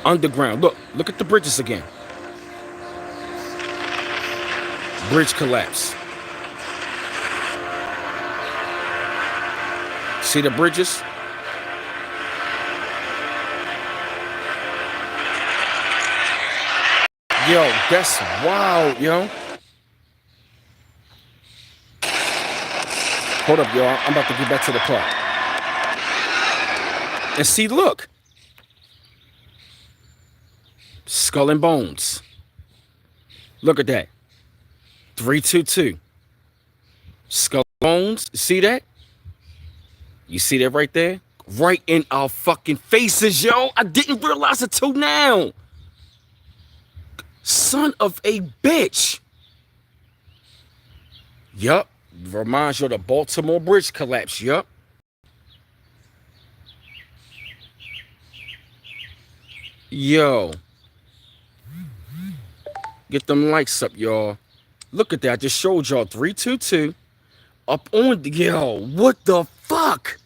Underground. Look at the bridges again. Bridge collapse. See the bridges? Yo, that's wild, yo. Hold up, y'all. I'm about to get back to the plot. And see, look. Skull and bones. Look at that. 3-2-2. Skull and bones. See that? You see that right there? Right in our fucking faces, yo. I didn't realize it till now. Son of a bitch. Yup. Reminds you of the Baltimore Bridge collapse. Yup. Yo. Get them likes up, y'all. Look at that. I just showed y'all 3-2-2. Up on the... Yo, what the fuck?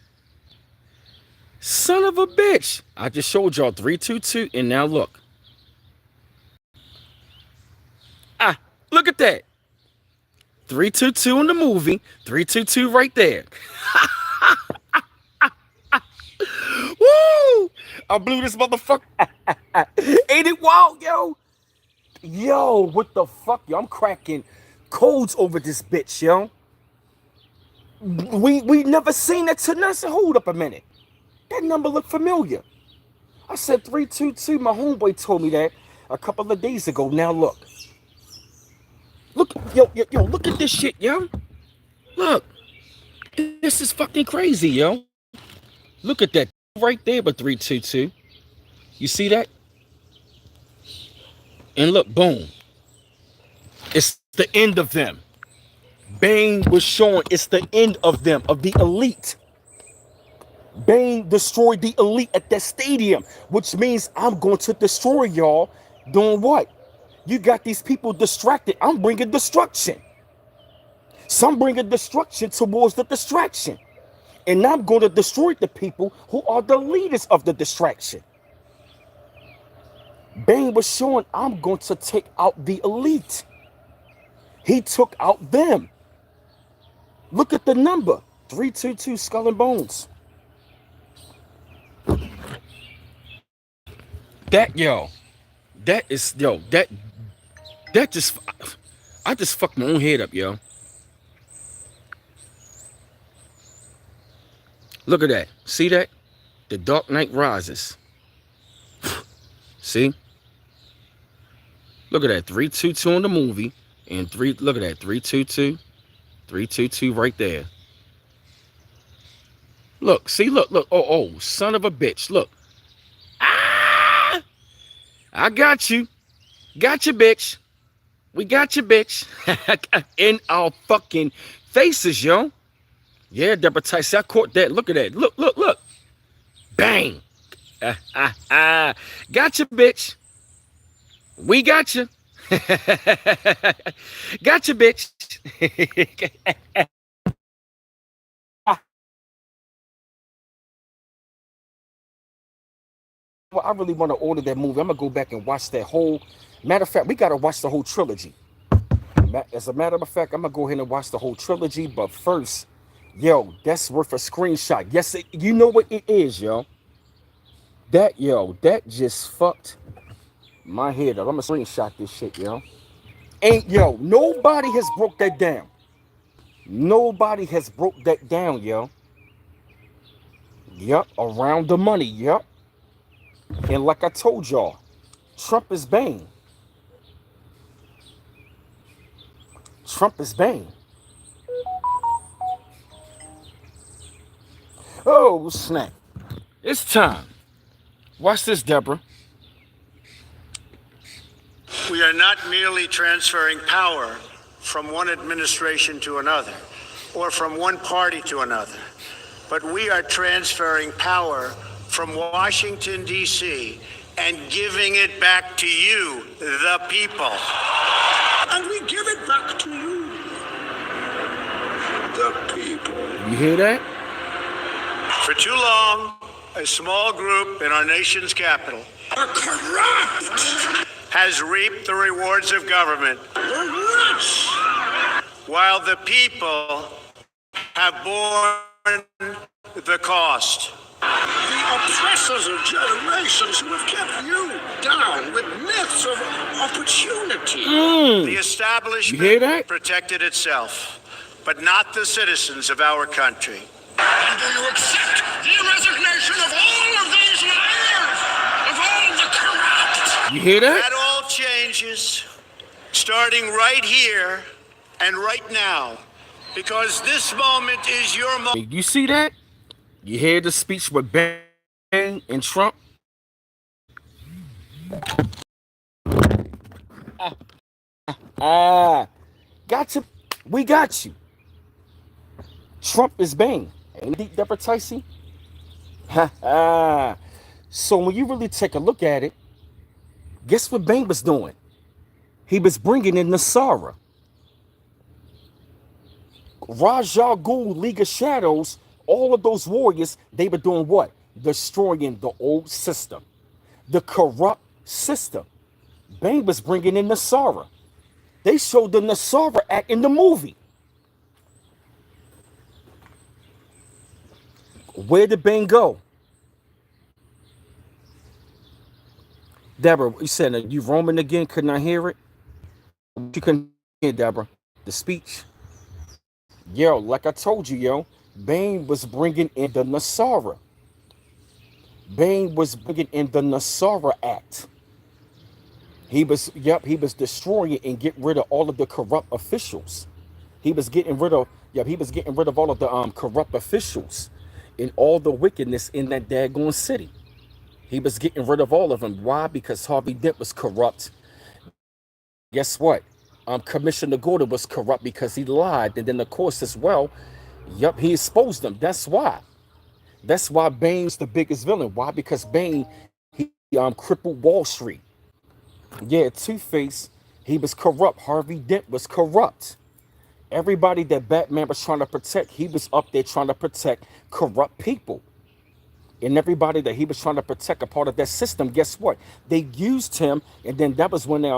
Son of a bitch. I just showed y'all 3-2-2. And now look. Ah, look at that. 3-2-2 in the movie. 3-2-2 right there. Woo! I blew this motherfucker. Ain't it wild, yo? Yo, what the fuck, yo? I'm cracking codes over this bitch, yo. We never seen that to us. Hold up a minute. That number looked familiar. I said 3-2-2. My homeboy told me that a couple of days ago. Now look. Look, yo, look at this shit, yo. Look. This is fucking crazy, yo. Look at that right there, but 3-2-2. You see that? And look, boom. It's the end of them. Bane was showing it's the end of them, of the elite. Bane destroyed the elite at that stadium, which means I'm going to destroy y'all. Doing what? You got these people distracted. I'm bringing destruction. So I'm bringing destruction towards the distraction. And I'm going to destroy the people who are the leaders of the distraction. Bane was showing I'm going to take out the elite. He took out them. Look at the number. 3-2-2, Skull and Bones. That, yo. That is, yo, that just, I just fucked my own head up, yo. Look at that. See that? The Dark Knight Rises. See? Look at that. 322 in the movie. And look at that. 322. 322 right there. Look, see, look. Oh, son of a bitch. Look. Ah! I got you. Got you, bitch. We got you, bitch. In our fucking faces, yo. Yeah, Deborah Tyson, I caught that. Look at that. Look. Bang. Got you, bitch. We got you. Got you, bitch. Well, I really want to order that movie. I'm going to go back and watch that whole... Matter of fact, we got to watch the whole trilogy. As a matter of fact, I'm going to go ahead and watch the whole trilogy. But first, yo, that's worth a screenshot. Yes, you know what it is, yo. That just fucked my head up. I'm going to screenshot this shit, yo. Nobody has broke that down. Nobody has broke that down, yo. Yup, around the money, yup. And like I told y'all, Trump is Bane. Trump is Bane. Oh, snap. It's time. Watch this, Deborah. We are not merely transferring power from one administration to another or from one party to another, but we are transferring power from Washington, D.C., and giving it back to you, the people. And we give it back to you, the people. You hear that? For too long, a small group in our nation's capital are corrupt, has reaped the rewards of government, while the people have borne the cost. The oppressors of generations who have kept you down with myths of opportunity. The establishment protected itself, but not the citizens of our country. And do you accept the resignation of all of these liars, of all the corrupt? You hear that? That all changes, starting right here and right now, because this moment is your moment. You see that? You hear the speech with Bang and Trump? Got you. We got you. Trump is Bang. Ain't it, Deborah Tyson? So when you really take a look at it, guess what Bang was doing? He was bringing in NESARA. Rajah Ghul, League of Shadows, all of those warriors, they were doing what? Destroying the old system, the corrupt system. Bane was bringing in NESARA. They showed the NESARA act in the movie. Where did Bane go? Deborah, you said, are you roaming again? Couldn't I hear it? You couldn't hear, Deborah, the speech. Yo, like I told you, yo, Bane was bringing in the NESARA. Bane was bringing in the NESARA Act. He was destroying and getting rid of all of the corrupt officials. He was getting rid of all of the corrupt officials and all the wickedness in that daggone city. He was getting rid of all of them. Why? Because Harvey Dent was corrupt. Guess what? Commissioner Gordon was corrupt because he lied. And then, of course, as well, he exposed them. That's why. That's why Bane's the biggest villain. Why? Because Bane, he crippled Wall Street. Yeah, Two-Face, he was corrupt. Harvey Dent was corrupt. Everybody that Batman was trying to protect, he was up there trying to protect corrupt people. And everybody that he was trying to protect, a part of that system, guess what? They used him, and then that was when they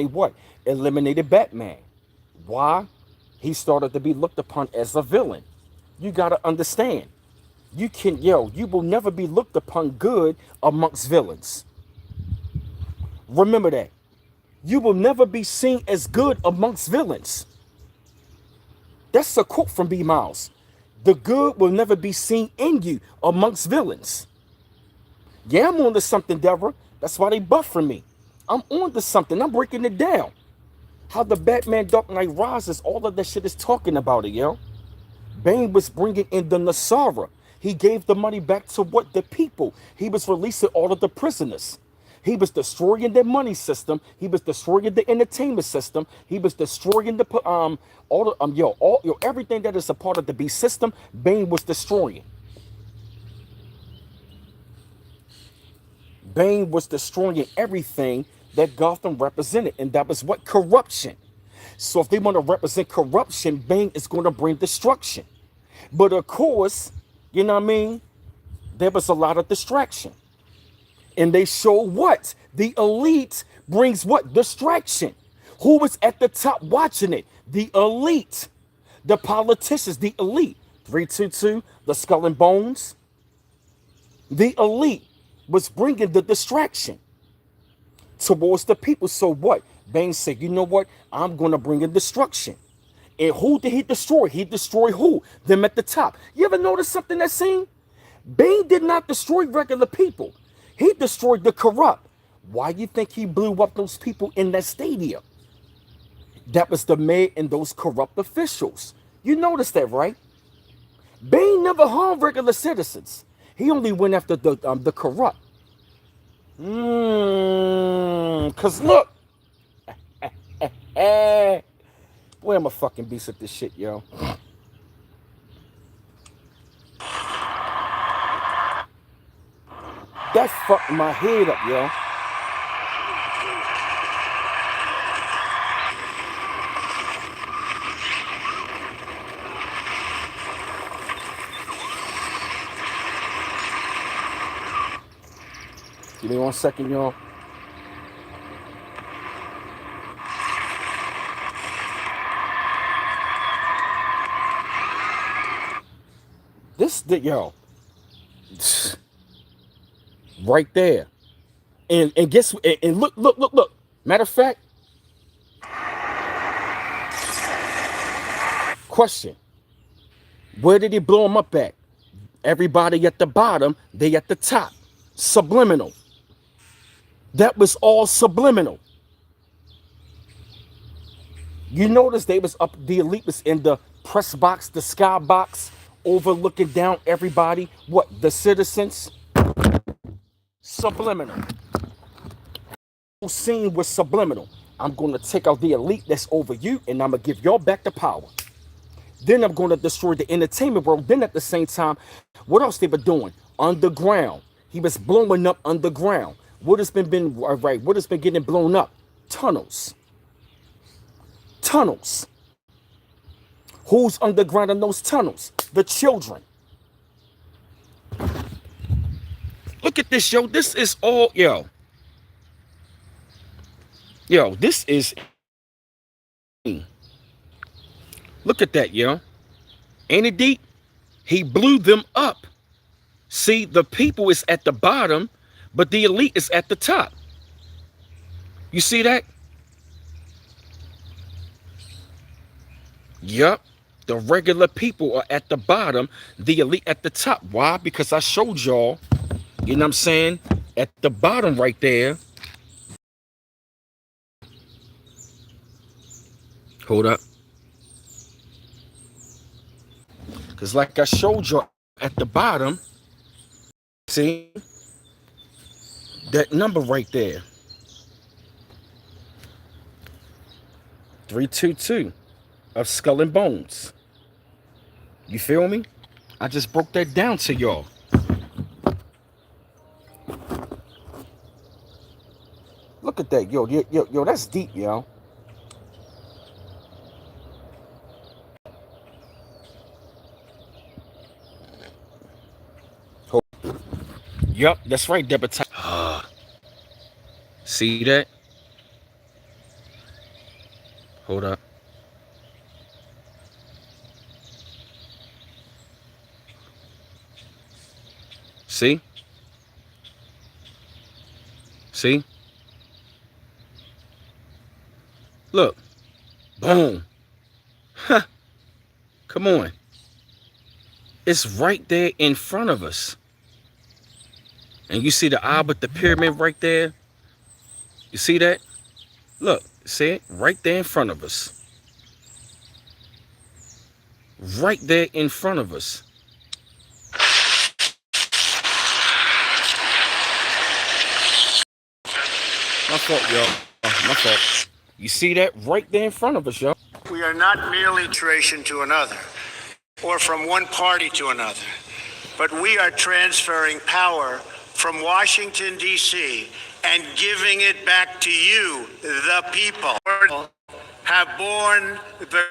what? Eliminated Batman. Why? He started to be looked upon as a villain. You gotta understand. You will never be looked upon good amongst villains. Remember that. You will never be seen as good amongst villains. That's a quote from B. Miles. The good will never be seen in you amongst villains. Yeah, I'm on to something, Deborah. That's why they buffering me. I'm on to something. I'm breaking it down. How the Batman Dark Knight Rises, all of that shit is talking about it, yo. Bane was bringing in the NESARA. He gave the money back to what? The people. He was releasing all of the prisoners. He was destroying the money system. He was destroying the entertainment system. He was destroying the all the everything that is a part of the beast system. Bane was destroying. Bane was destroying everything that Gotham represented, and that was what? Corruption. So if they want to represent corruption, Bane is going to bring destruction. But of course, you know what I mean? There was a lot of distraction. And they show what? The elite brings what? Distraction. Who was at the top watching it? The elite. The politicians, the elite. 322, the Skull and Bones. The elite was bringing the distraction towards the people. So what? Bane said, you know what? I'm going to bring in destruction. And who did he destroy? He destroyed who? Them at the top. You ever notice something that scene? Bane did not destroy regular people. He destroyed the corrupt. Why do you think he blew up those people in that stadium? That was the mayor and those corrupt officials. You noticed that, right? Bane never harmed regular citizens. He only went after the corrupt. Cause look, boy, I'm a fucking beast at this shit, yo. That fucked my head up, yo. Give me 1 second, y'all. Yo, right there. And guess and look. Matter of fact, question. Where did he blow him up at? Everybody at the bottom, they at the top. Subliminal. That was all subliminal. You notice they was up, the elite was in the press box, the sky box, overlooking down everybody. What? The citizens? Subliminal. Whole scene was subliminal. I'm going to take out the elite that's over you, and I'm going to give y'all back the power. Then I'm going to destroy the entertainment world. Then at the same time, what else they were doing? Underground. He was blowing up underground. What has been right? What has been getting blown up? Tunnels. Tunnels. Who's underground in those tunnels? The children. Look at this, yo. This is all, yo. Yo, this is. Look at that, yo. Ain't it deep? He blew them up. See, the people is at the bottom, but the elite is at the top. You see that? Yup. The regular people are at the bottom, the elite at the top. Why? Because I showed y'all, you know what I'm saying? At the bottom right there. Hold up. Because like I showed y'all at the bottom, see? That number right there. 322 of Skull and Bones. You feel me? I just broke that down to y'all. Look at that, yo, that's deep, yo. Yup, that's right, Deborah. See that? Hold up. See? See? Look, boom. Huh, come on. It's right there in front of us. And you see the eye with the pyramid right there? You see that? Look, see it? Right there in front of us. Right there in front of us. My fault, y'all. My fault. You see that? Right there in front of us, y'all. We are not merely relation to another or from one party to another, but we are transferring power from Washington, D.C. and giving it back to you, the people, have borne the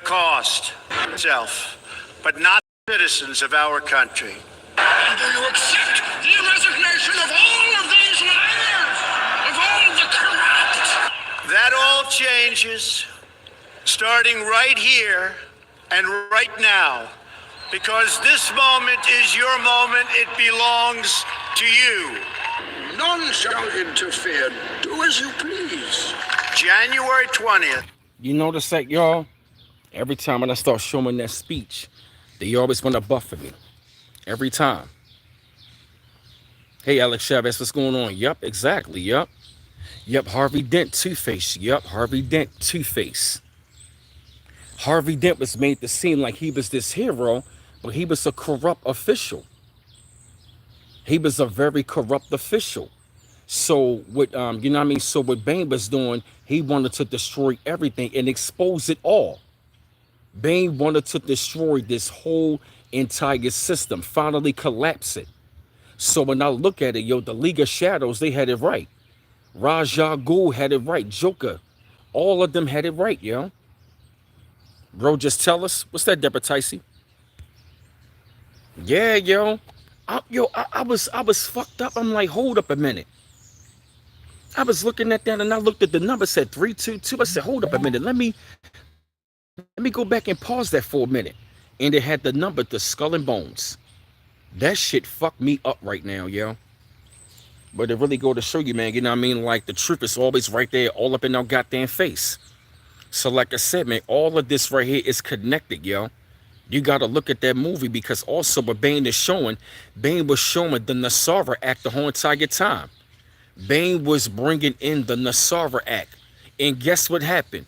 cost itself, but not citizens of our country. And do you accept the resignation of all of these liars, of all the corrupt? That all changes starting right here and right now, because this moment is your moment. It belongs to you. None shall interfere. Do as you please. January 20th. You notice that, y'all? Every time when I start showing that speech, they always want to buffer me. Every time. Hey, Alex Chavez, what's going on? Yup, exactly. Yup. Yup, Harvey Dent, Two-Face. Yup, Harvey Dent, Two-Face. Harvey Dent was made to seem like he was this hero, but he was a corrupt official. He was a very corrupt official. So what you know what I mean? So what Bane was doing, he wanted to destroy everything and expose it all. Bane wanted to destroy this whole entire system, finally collapse it. So when I look at it, yo, the League of Shadows, they had it right. Raja Ghul had it right. Joker, all of them had it right, yo. Bro, just tell us. What's that, Deborah Ticey? Yeah, yo. I was fucked up. I'm like, hold up a minute. I was looking at that and I looked at the number, said 322. I said, hold up a minute. Let me go back and pause that for a minute. And it had the number, the Skull and Bones. That shit fucked me up right now, yo. But it really go to show you, man, you know what I mean? Like, the truth is always right there, all up in our goddamn face. So like I said, man, all of this right here is connected, yo. You got to look at that movie, because also what Bane is showing, Bane was showing the NESARA Act the whole entire time. Bane was bringing in the NESARA Act. And guess what happened?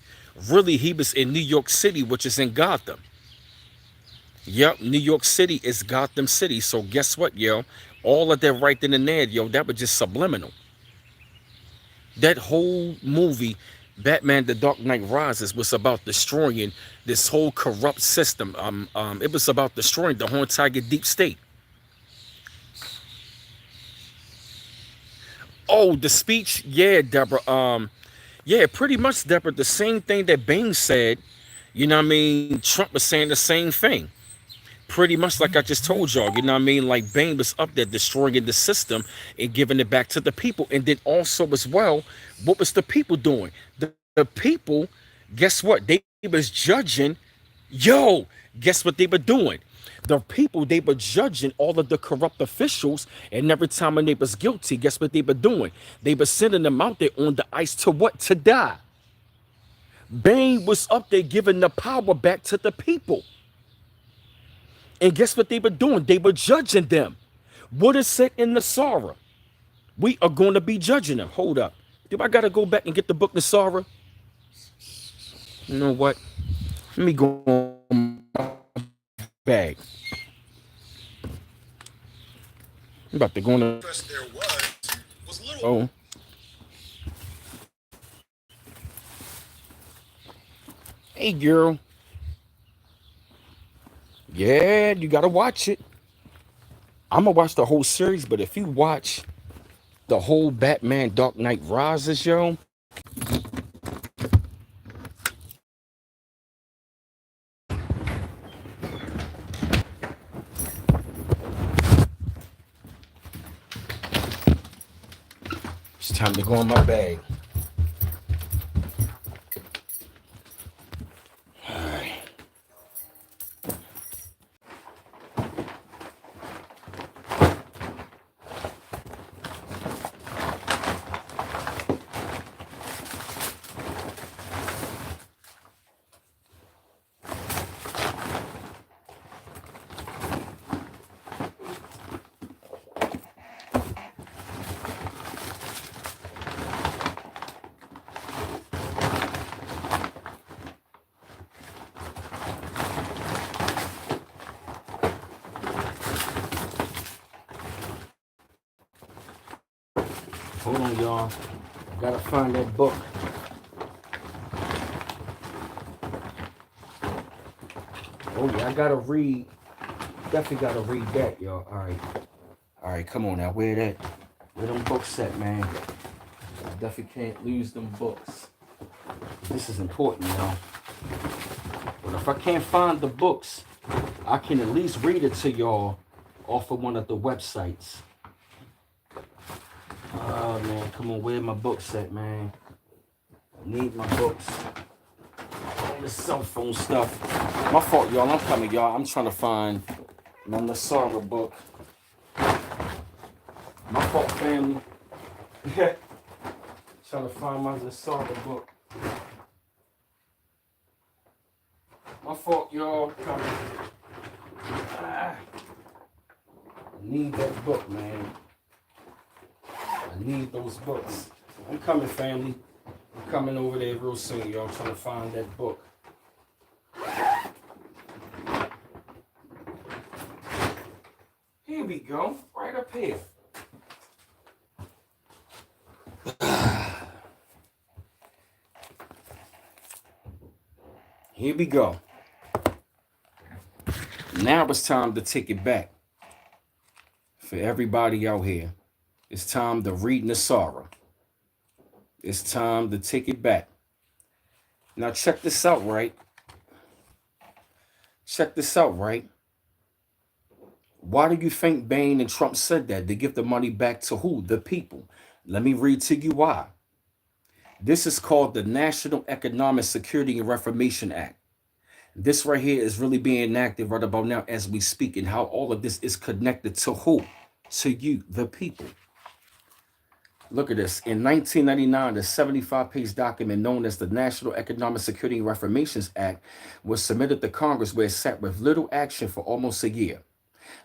Really, he was in New York City, which is in Gotham. Yep, New York City is Gotham City. So guess what, yo? All of that right then and there, yo, that was just subliminal. That whole movie, Batman The Dark Knight Rises, was about destroying this whole corrupt system. It was about destroying the whole entire deep state. Oh, the speech? Yeah, Deborah. Yeah, pretty much, Deborah, the same thing that Bane said. You know what I mean? Trump was saying the same thing. Pretty much like I just told y'all, you know what I mean? Like, Bane was up there destroying the system and giving it back to the people. And then also as well, what was the people doing? The people, guess what? They was judging. Yo, guess what they were doing? The people, they were judging all of the corrupt officials, and every time when they was guilty, guess what they were doing? They were sending them out there on the ice to what? To die. Bane was up there giving the power back to the people. And guess what they were doing? They were judging them. What is said in NESARA? We are going to be judging them. Hold up. Do I got to go back and get the book NESARA? You know what? Let me go on my bag. I'm about to go on the... Oh. Hey, girl. Yeah, you got to watch it. I'm going to watch the whole series, but if you watch the whole Batman Dark Knight Rises, yo, it's time to go in my bag. All right. Hold on, y'all. I gotta find that book. Oh yeah, I gotta read. Definitely gotta read that, y'all. All right. Come on now. Where them books at, man? I definitely can't lose them books. This is important, y'all. But if I can't find the books, I can at least read it to y'all off of one of the websites. Oh man, come on, where my books at, man? I need my books. All this cell phone stuff. My fault, y'all. I'm coming, y'all. I'm trying to find my NESARA book. My fault, family. Trying to find my NESARA book. My fault, y'all. Coming. I need that book, man. I need those books. I'm coming, family. I'm coming over there real soon, y'all. Trying to find that book. Here we go. Right up here. Here we go. Now it's time to take it back. For everybody out here, it's time to read NESARA. It's time to take it back. Now check this out, right? Check this out, right? Why do you think Bain and Trump said that? To give the money back to who? The people. Let me read to you why. This is called the National Economic Security and Reformation Act. This right here is really being enacted right about now as we speak, and how all of this is connected to who? To you, the people. Look at this. In 1999, the 75-page document known as the National Economic Security and Reformations Act was submitted to Congress, where it sat with little action for almost a year.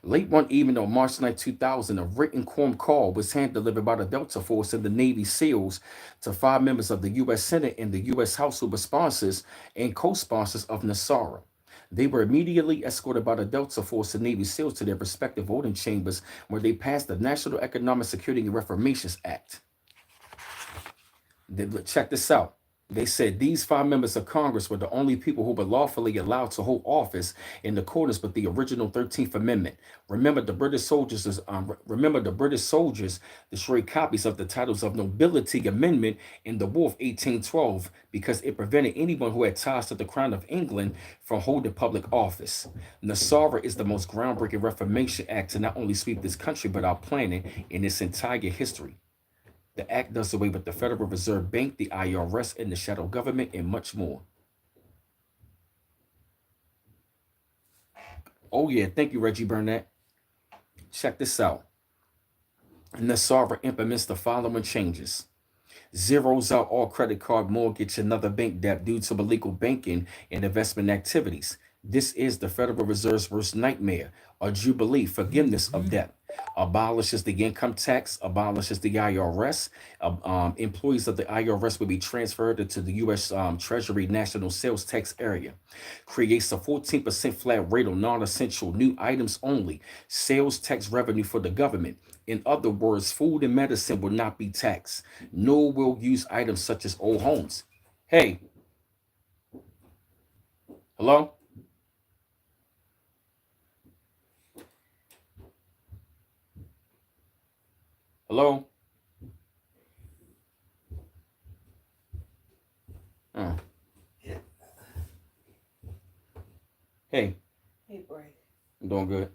Late one evening on March 9, 2000, a written quorum call was hand-delivered by the Delta Force and the Navy SEALs to 5 members of the U.S. Senate and the U.S. House who were sponsors and co-sponsors of NESARA. They were immediately escorted by the Delta Force and Navy SEALs to their respective voting chambers, where they passed the National Economic Security and Reformations Act. Check this out. They said these 5 members of Congress were the only people who were lawfully allowed to hold office in accordance with the original 13th Amendment. Remember, the British soldiers destroyed copies of the titles of nobility amendment in the War of 1812 because it prevented anyone who had ties to the Crown of England from holding public office. NESARA is the most groundbreaking Reformation Act to not only sweep this country but our planet in its entire history. The act does away with the Federal Reserve Bank, the IRS, and the shadow government, and much more. Oh yeah, thank you, Reggie Burnett. Check this out. NESARA implements the following changes. Zeroes out all credit card, mortgage, and other bank debt due to illegal banking and investment activities. This is the Federal Reserve's worst nightmare, a jubilee, forgiveness of debt. Abolishes the income tax, abolishes the IRS. Employees of the IRS will be transferred into the U.S. Treasury National Sales Tax Area. Creates a 14% flat rate on non-essential new items only. Sales tax revenue for the government. In other words, food and medicine will not be taxed. Nor will use items such as old homes. Hey. Hello? Hello? Yeah. Hey. Hey, boy. I'm doing good.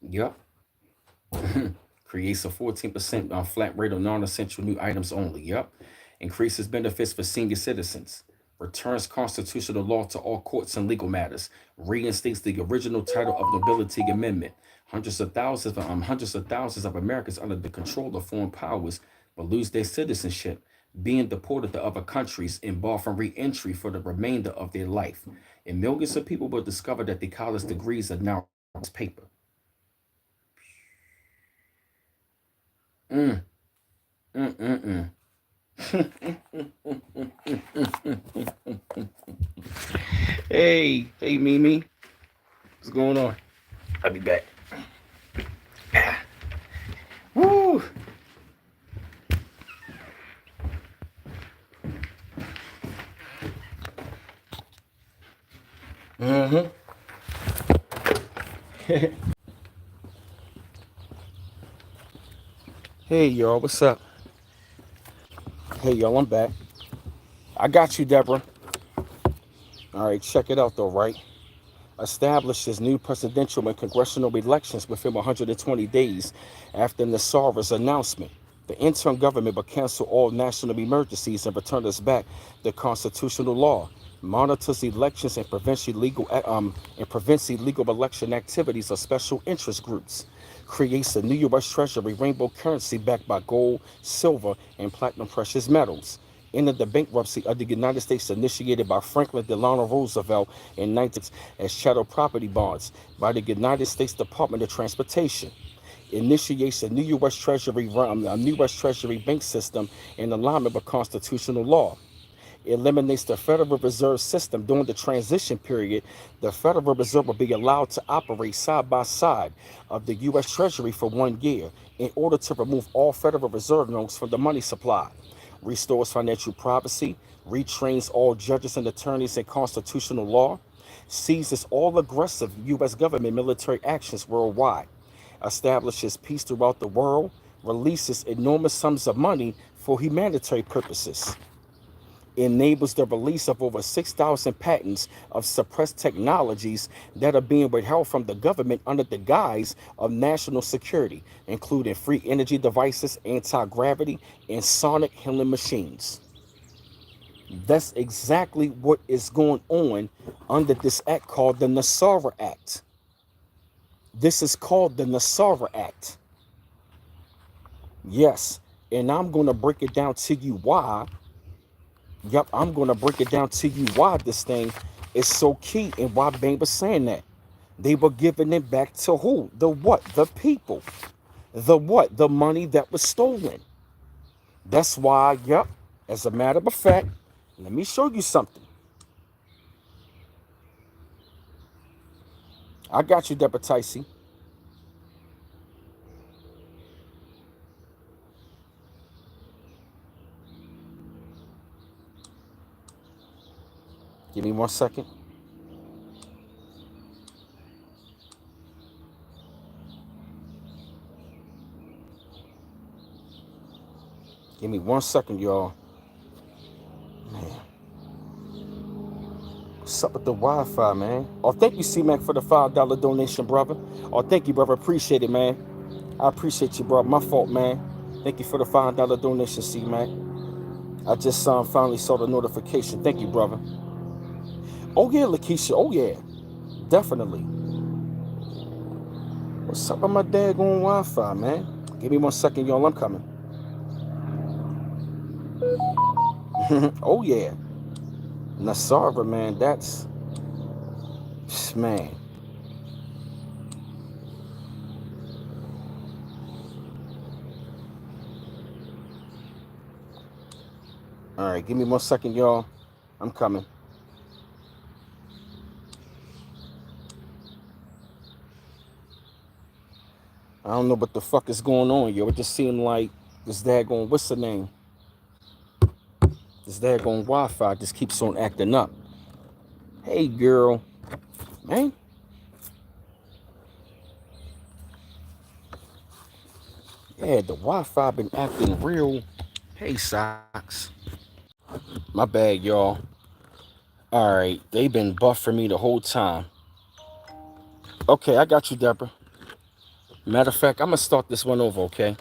Yep. Creates a 14% flat rate on non-essential new items only. Yep. Increases benefits for senior citizens. Returns constitutional law to all courts and legal matters. Reinstates the original title of nobility amendment. Hundreds of thousands of Americans under the control of foreign powers will lose their citizenship, being deported to other countries and barred from re-entry for the remainder of their life. And millions of people will discover that their college degrees are now paper. Hey, Mimi. What's going on? I'll be back. Woo! Mm-hmm. Hey, y'all, what's up? Hey, y'all, I'm back. I got you, Deborah. All right, check it out, though, right? Establishes new presidential and congressional elections within 120 days after NESARA's announcement. The interim government will cancel all national emergencies and return us back to constitutional law. Monitors elections and prevents illegal election activities of special interest groups. Creates a new U.S. Treasury rainbow currency backed by gold, silver, and platinum precious metals. Ended the bankruptcy of the United States initiated by Franklin Delano Roosevelt in 19 as chattel property bonds by the United States Department of Transportation. Initiates a new U.S. Treasury bank system in alignment with constitutional law. Eliminates the Federal Reserve System during the transition period. The Federal Reserve will be allowed to operate side by side of the U.S. Treasury for 1 year in order to remove all Federal Reserve notes from the money supply. Restores financial privacy, retrains all judges and attorneys in constitutional law, seizes all aggressive U.S. government military actions worldwide, establishes peace throughout the world, releases enormous sums of money for humanitarian purposes, enables the release of over 6,000 patents of suppressed technologies that are being withheld from the government under the guise of national security, including free energy devices, anti-gravity, and sonic healing machines. That's exactly what is going on under this act called the NESARA Act. This is called the NESARA Act. Yes, and I'm going to break it down to you why. Yep, I'm going to break it down to you why this thing is so key and why Bane was saying that. They were giving it back to who? The what? The people. The what? The money that was stolen. That's why, yep, as a matter of fact, let me show you something. I got you, Deborah Ticey. Give me 1 second. Give me 1 second, y'all. Man. What's up with the Wi-Fi, man? Oh, thank you, C-Mac, for the $5 donation, brother. Oh, thank you, brother. Appreciate it, man. I appreciate you, bro. My fault, man. Thank you for the $5 donation, C-Mac. I just finally saw the notification. Thank you, brother. Oh, yeah, Lakeisha. Oh, yeah. Definitely. What's up with my daggone Wi-Fi, man? Give me 1 second, y'all. I'm coming. Oh, yeah. NESARA, man. That's... Man. All right, give me 1 second, y'all. I'm coming. I don't know what the fuck is going on, yo. It just seemed like this daggone, what's the name? This daggone Wi-Fi just keeps on acting up. Hey, girl. Man. Yeah, the Wi-Fi been acting real. Hey, Socks. My bad, y'all. All right, they been buffering me the whole time. Okay, I got you, Deborah. Matter of fact, I'm going to start this one over, okay?